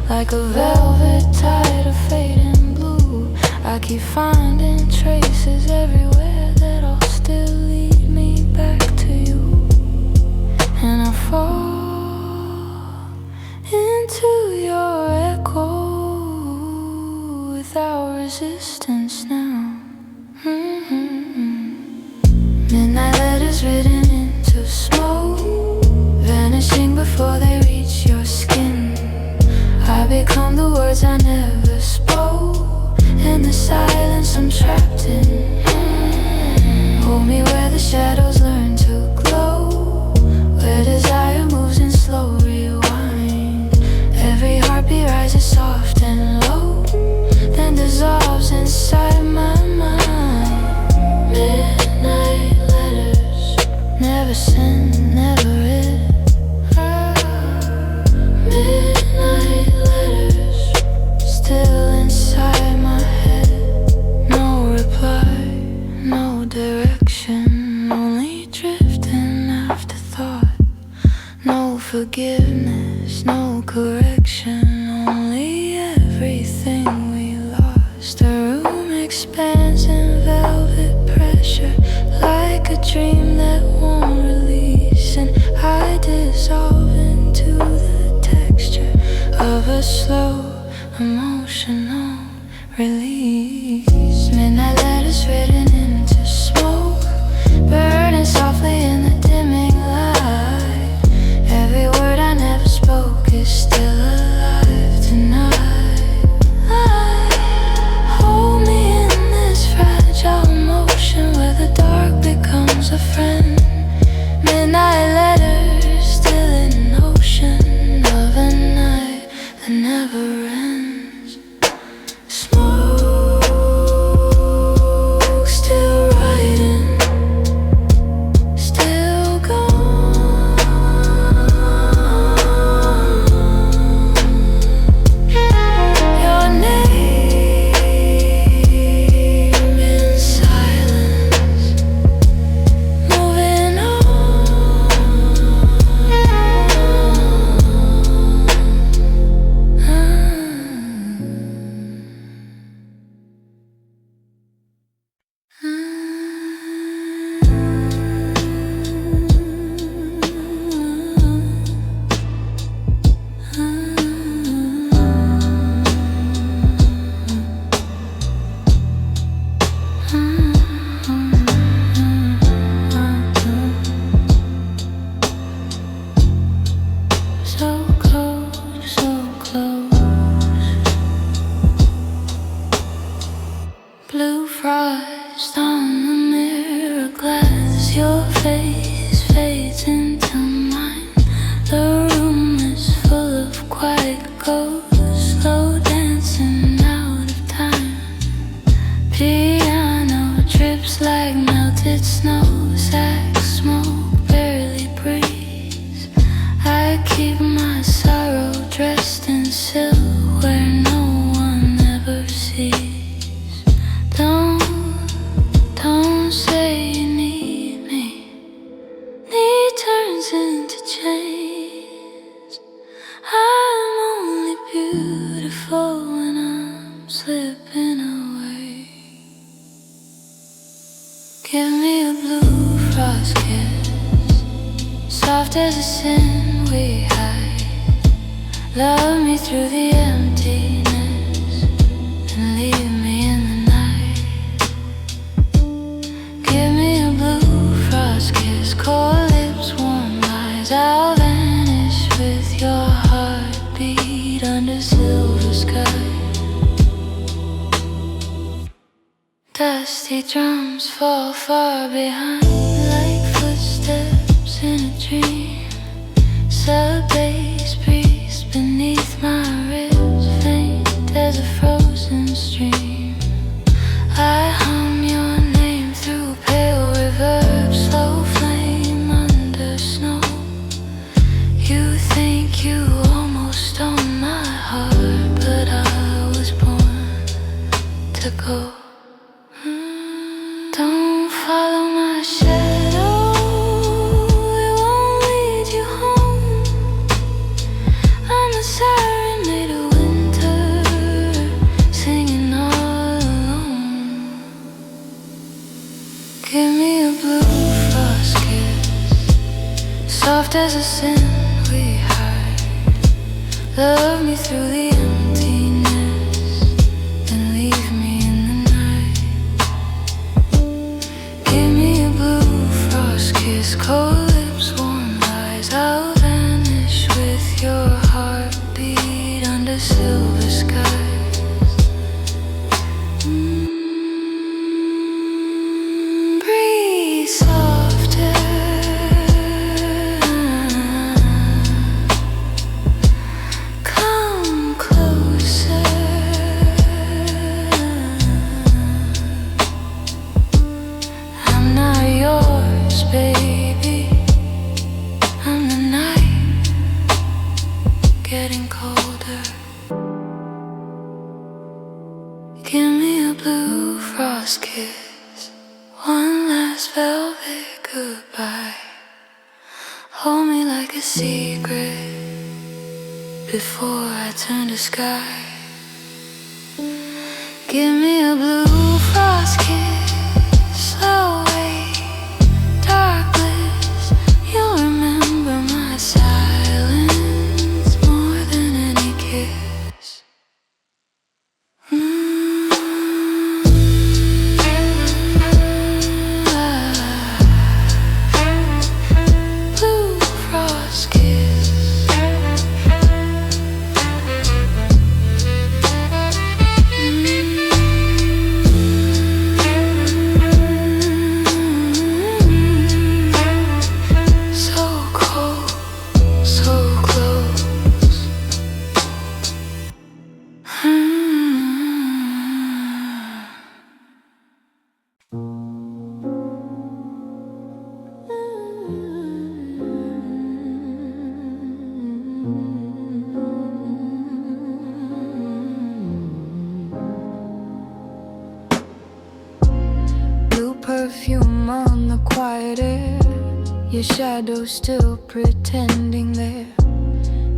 like a velvet tide of fading blue. I keep finding traces everywhere that all still lead me back to you. And I fall into your echo without resistance now. Midnight letters written into smoke, vanishing before they reach your skin. I become the words I never spoke, in the silence I'm trapped in. Hold me where the shadows learn to glow, where desire moves in slow rewind. Every heartbeat rises soft and low, then dissolves inside my mind. Midnight letters, never sent, never read. Midnight letters, still inside my head. No reply, no direction, only drifting afterthought. No forgiveness, no correction, only everything we lost. The room expands in velvet pressure, like a dream that won't release. And I dissolve into the texture of a slow, emotional release. Midnight letters written into smoke, burning softly in the dimming light. Every word I never spoke is still alive tonight. Hold me in this fragile motion, where the dark becomes a friend. Midnight letters, still in ocean of a night that never ends. Smoke, still writing, as a sin we hide. Love me through the emptiness and leave me in the night. Give me a blue frost kiss, cold lips, warm eyes. I'll vanish with your heartbeat under silver sky. Dusty drums fall far behind, like footsteps in a dream. Sub-bass breeze beneath my ribs, faint as a frozen stream. I hum your name through pale reverb, slow flame under snow. You think you almost stole my heart, but I was born to go. Don't follow my shadow, it won't lead you home. I'm the serenade of winter, singing all alone. Give me a blue frost kiss, soft as a sin we hide. Love me through the emptiness and leave me in the night. Give me a blue frost kiss, cold lips, warm eyes. I'll vanish with your heartbeat under silver skies. Breathe softer, come closer. I'm not yours, baby. I'm the night, getting colder. Give me a blue frost kiss, one last velvet goodbye. Hold me like a secret before I turn to sky. Give me a blue frost kiss, away, dark bliss. You'll remember my silence more than any kiss. Blue frost kiss. So cold, so close. Blue perfume on the quiet air, your shadow still pretending there.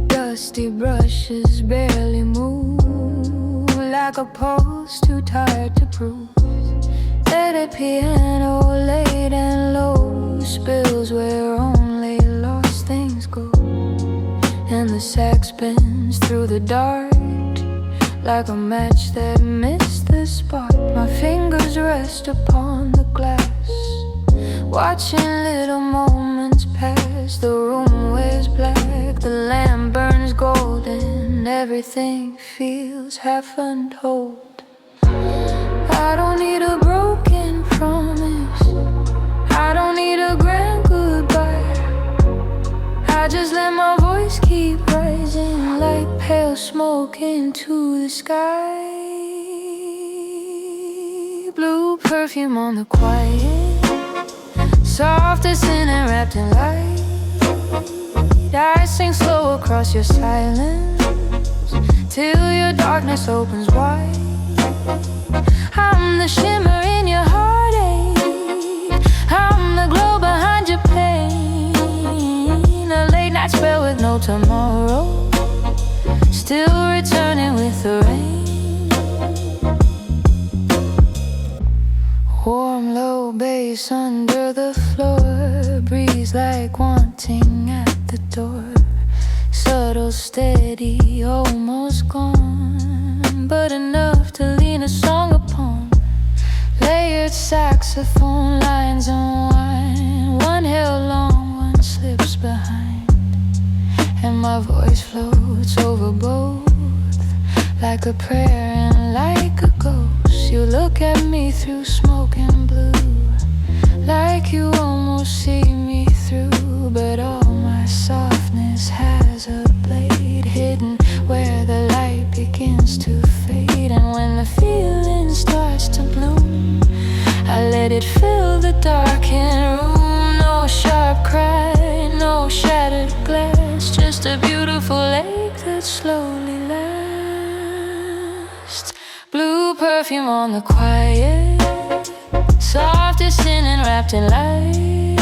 Dusty brushes barely move, like a pulse too tired to prove. Steady piano late and low, spills where only lost things go. And the sax bends through the dark, like a match that missed the spark. My fingers rest upon the glass, watching little moments pass. The room wears black, the lamp burns golden. Everything feels half untold. I don't need a broken promise, I don't need a grand goodbye. I just let my voice keep rising like pale smoke into the sky. Blue perfume on the quiet, soft as sin and wrapped in light. I sing slow across your silence till your darkness opens wide. I'm the shimmer in your heartache, I'm the glow behind your pain. A late night spell with no tomorrow, still returning with the rain. Warm low bass under the floor, breeze like wanting at door. Subtle, steady, almost gone, but enough to lean a song upon. Layered saxophone lines unwind, one held long, one slips behind, and my voice floats over both like a prayer and like a ghost. You look at me through smoke and blue, like you almost see me through, but all my softness has a blade hidden where the light begins to fade. And when the feeling starts to bloom, I let it fill the darkened room. No sharp cry, no shattered glass, just a beautiful lake that slowly lasts. Blue perfume on the quiet, soft as sin and wrapped in light.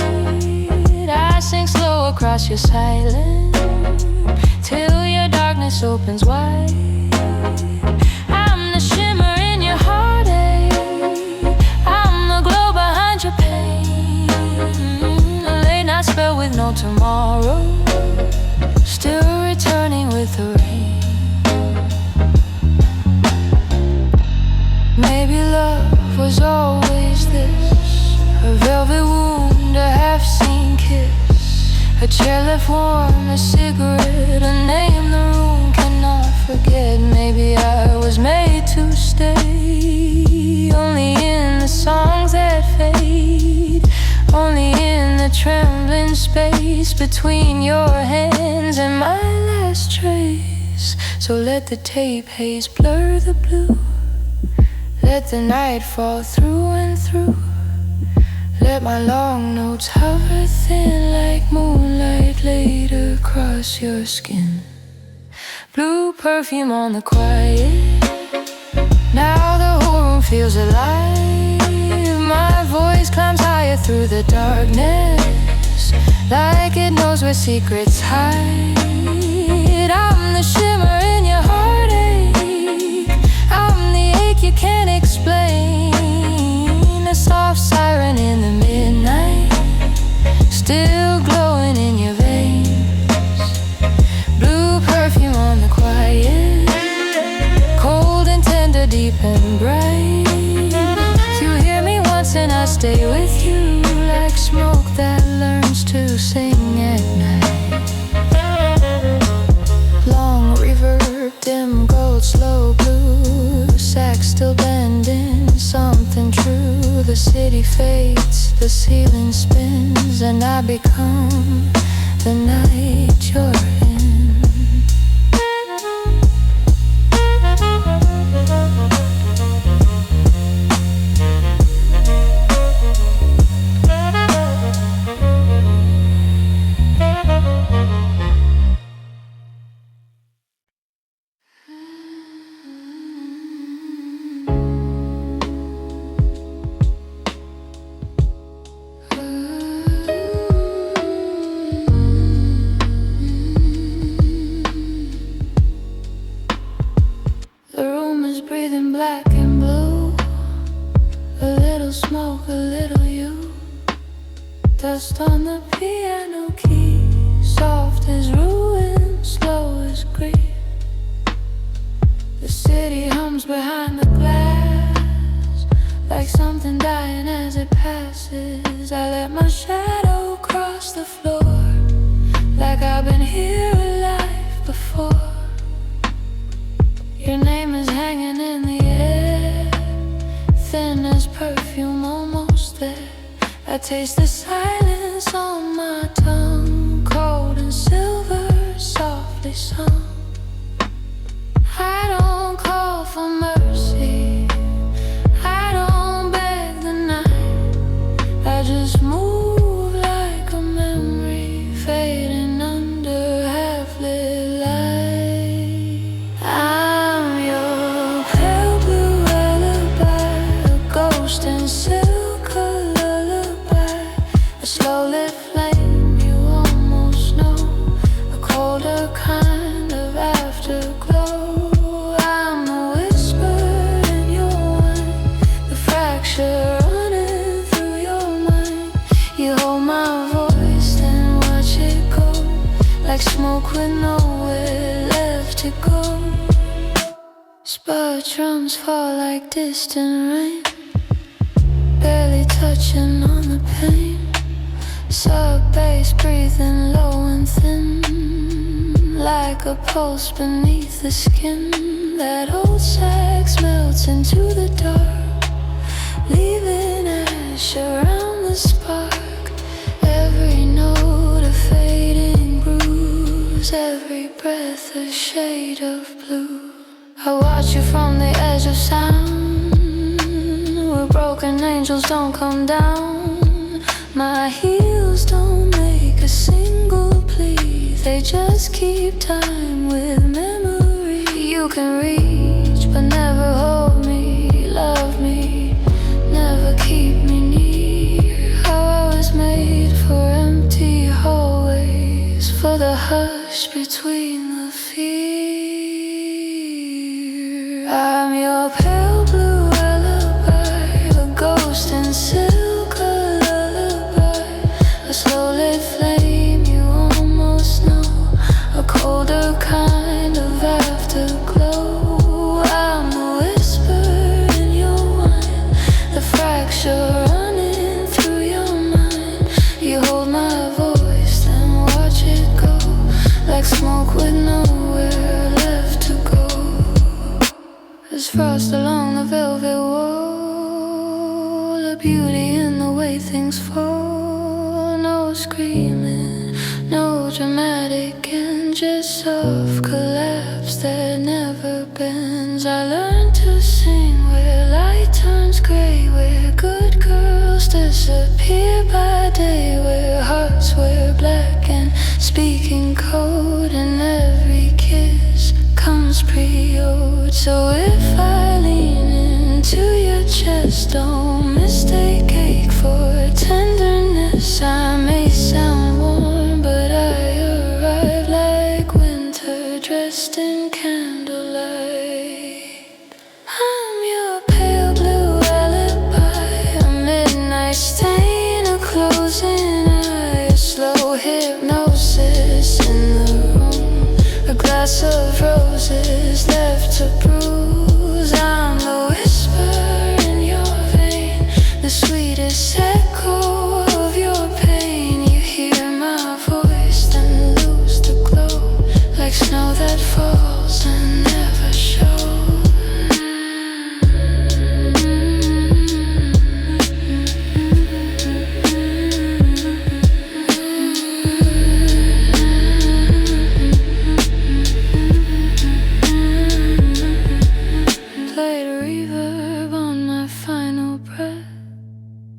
I sing slow across your silence till your darkness opens wide. I'm the shimmer in your heartache, I'm the glow behind your pain. A late night spell with no tomorrow, still returning with the rain. Maybe love was always this, a velvet wound, a half-seen kiss, a chair left warm, a cigarette, a name the room cannot forget. Maybe I was made to stay, only in the songs that fade, only in the trembling space between your hands and my last trace. So let the tape haze blur the blue, let the night fall through and through. Let my long notes hover thin like moonlight laid across your skin. Blue perfume on the quiet, now the whole room feels alive. My voice climbs higher through the darkness, like it knows where secrets hide. I'm the shimmer in your heartache, I'm the ache you can't explain, a soft siren in the midnight, still glowing in your veins. Blue perfume on the quiet, cold and tender, deep and bright. You hear me once and I stay with you, like smoke that learns to sing at night. Long reverb, dim gold, slow blue, sax still bending, something true. The city fades, the ceiling spins, and I become the night you're in. Breathing black and blue, a little smoke, a little you. Dust on the piano key, soft as ruin, slow as grief. The city hums behind the glass, like something dying as it passes. I let my shadow cross the floor, like I've been here alive before. Your name is hanging in the air, thin as perfume, almost there. I taste the silence on my tongue, cold and silver, softly sung. I don't call for mercy, I don't beg the night, I just move like a memory fading under half-lit light. I'm your pale blue alibi, a ghost in silk, a lullaby, a slow-lit flame you almost know, a colder kind of afterglow. I'm the whisper Our drums fall like distant rain, barely touching on the pain. Sub-bass breathing low and thin, like a pulse beneath the skin. That old sax melts into the dark, leaving ash around the spark. Every note a fading bruise, every breath a shade of blue. I watch you from the edge of sound, where broken angels don't come down. My heels don't make a single plea, they just keep time with memory. You can reach but never hold me, love me, never keep me near. I was made for empty hallways, for the hush between the feet. I'm your pale blue lullaby, a ghost in silk, a lullaby, a slow lit flame you almost know, a colder kind of afterglow. I'm the whisper in your wine, the fracture running through your mind. You hold my voice, then watch it go, like smoke with nowhere left to go. There's frost along the velvet wall, a beauty in the way things fall. No screaming, no dramatic end, just soft collapse that never bends. I learned to sing where light turns gray, where good girls disappear by day, where hearts wear black and speaking code, and every kiss comes pre-owed. So if I lean into your chest, don't mistake ache for tenderness. I may sound warm, but I arrive like winter dressed in candlelight. I'm your pale blue alibi, a midnight stain, a closing eye, a slow hypnosis in the room, a glass of roses left to bruise. I'm the whisper in your vein, the sweetest echo of your pain. You hear my voice, then lose the glow, like snow that falls and never shows.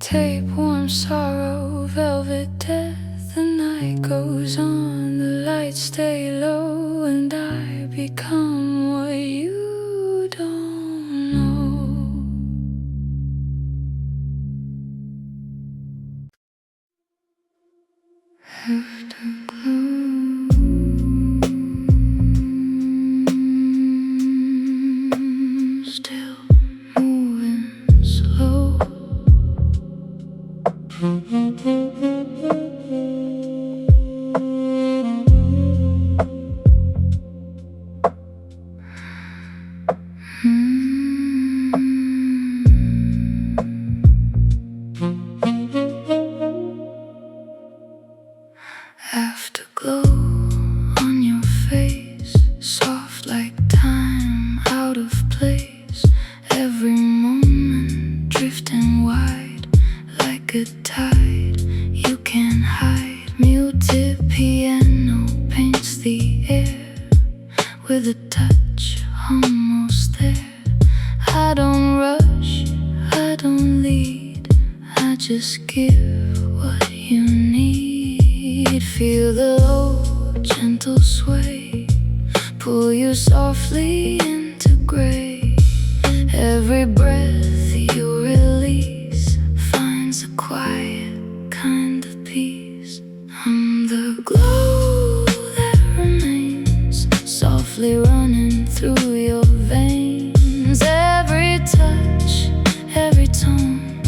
Tape warm sorrow, velvet death. The night goes on, the lights stay low, and I become what you don't know. Afterglow. Still moving slow. Afterglow on your face, soft like time out of place. Every moment drifting wide like a tide you can't hide. Muted piano paints the air with a touch almost there. I don't rush, I don't lead, I just give what you need. Feel the low, gentle sway, pull you softly into gray. Every breath you release finds a quiet kind of peace. I'm the glow that remains, softly running through your veins. Every touch, every tone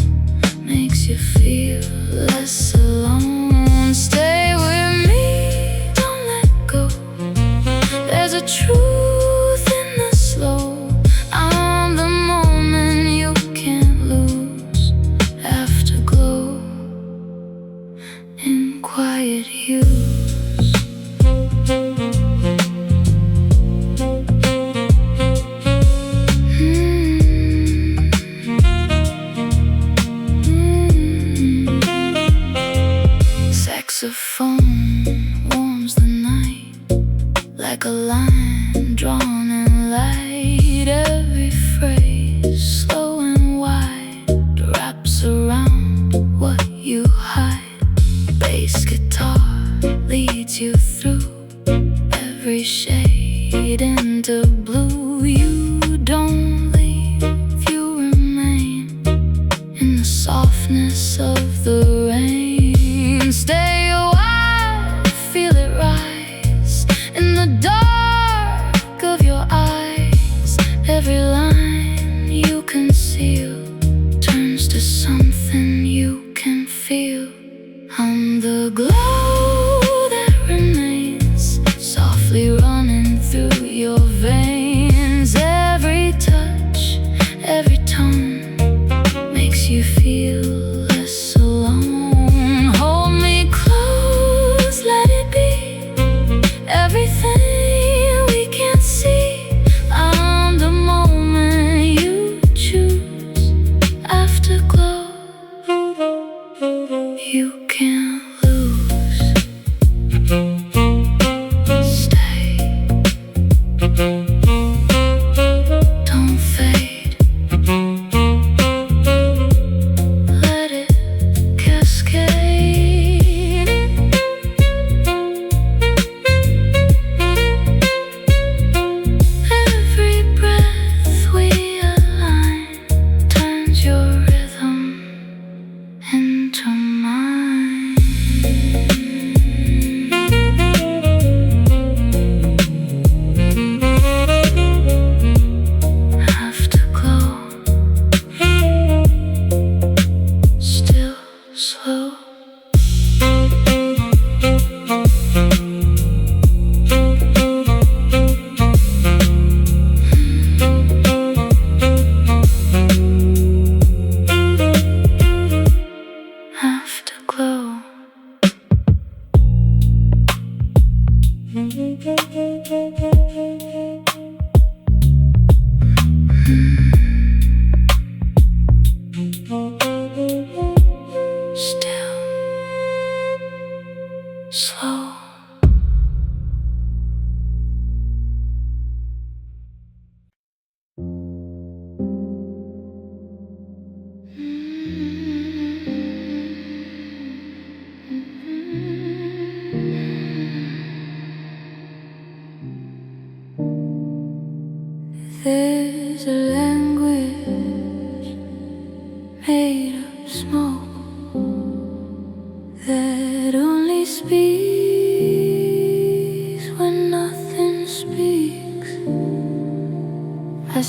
makes you feel less alone. Stay with me, don't let go. There's a truth in the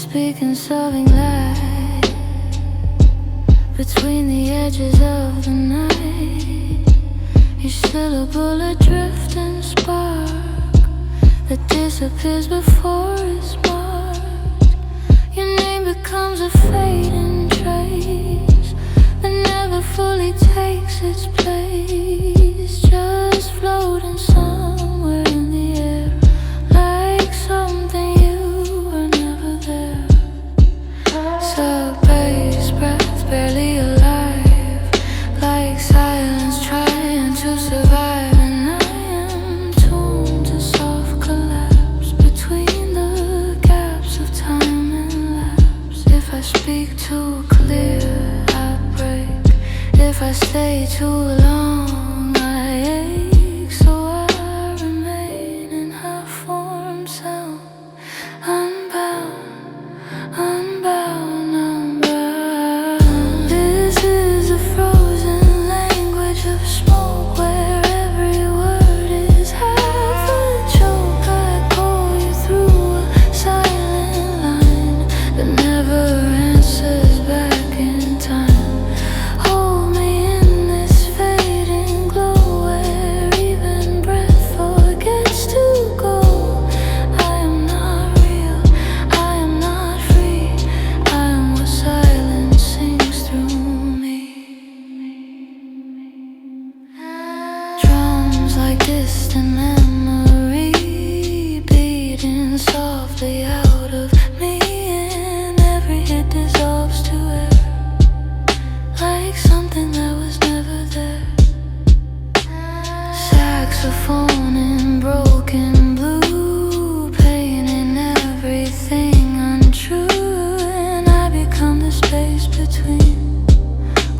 speaking something light between the edges of the night. You're still a bullet drifting spark that disappears before it's marked. Your name becomes a fading trace that never fully takes its place, just floating somewhere in the air, like something you were never there. Sub-bass breath, barely alive, like silence trying to survive. And I am tuned to soft collapse between the gaps of time and lapse. If I speak too clear, I break. If I stay too long, I ache. So I remain in half-formed sound, unbound, unbound, unbound. This is a frozen language of smoke, where every word is half a joke. I call you through a silent line that never answers back in time. Hold me in this fading glow, where even breath forgets to go. I am not real, I am not free, I am what silence sings through me. Drums like distant memory, beating softly out of me, and every hit dissolves to air, like something that was never there. Saxophone in broken blue, painting everything untrue, and I become the space between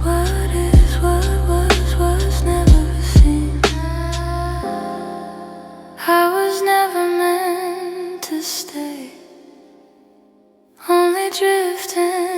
what is, what was never seen. I was never meant to stay, only drifting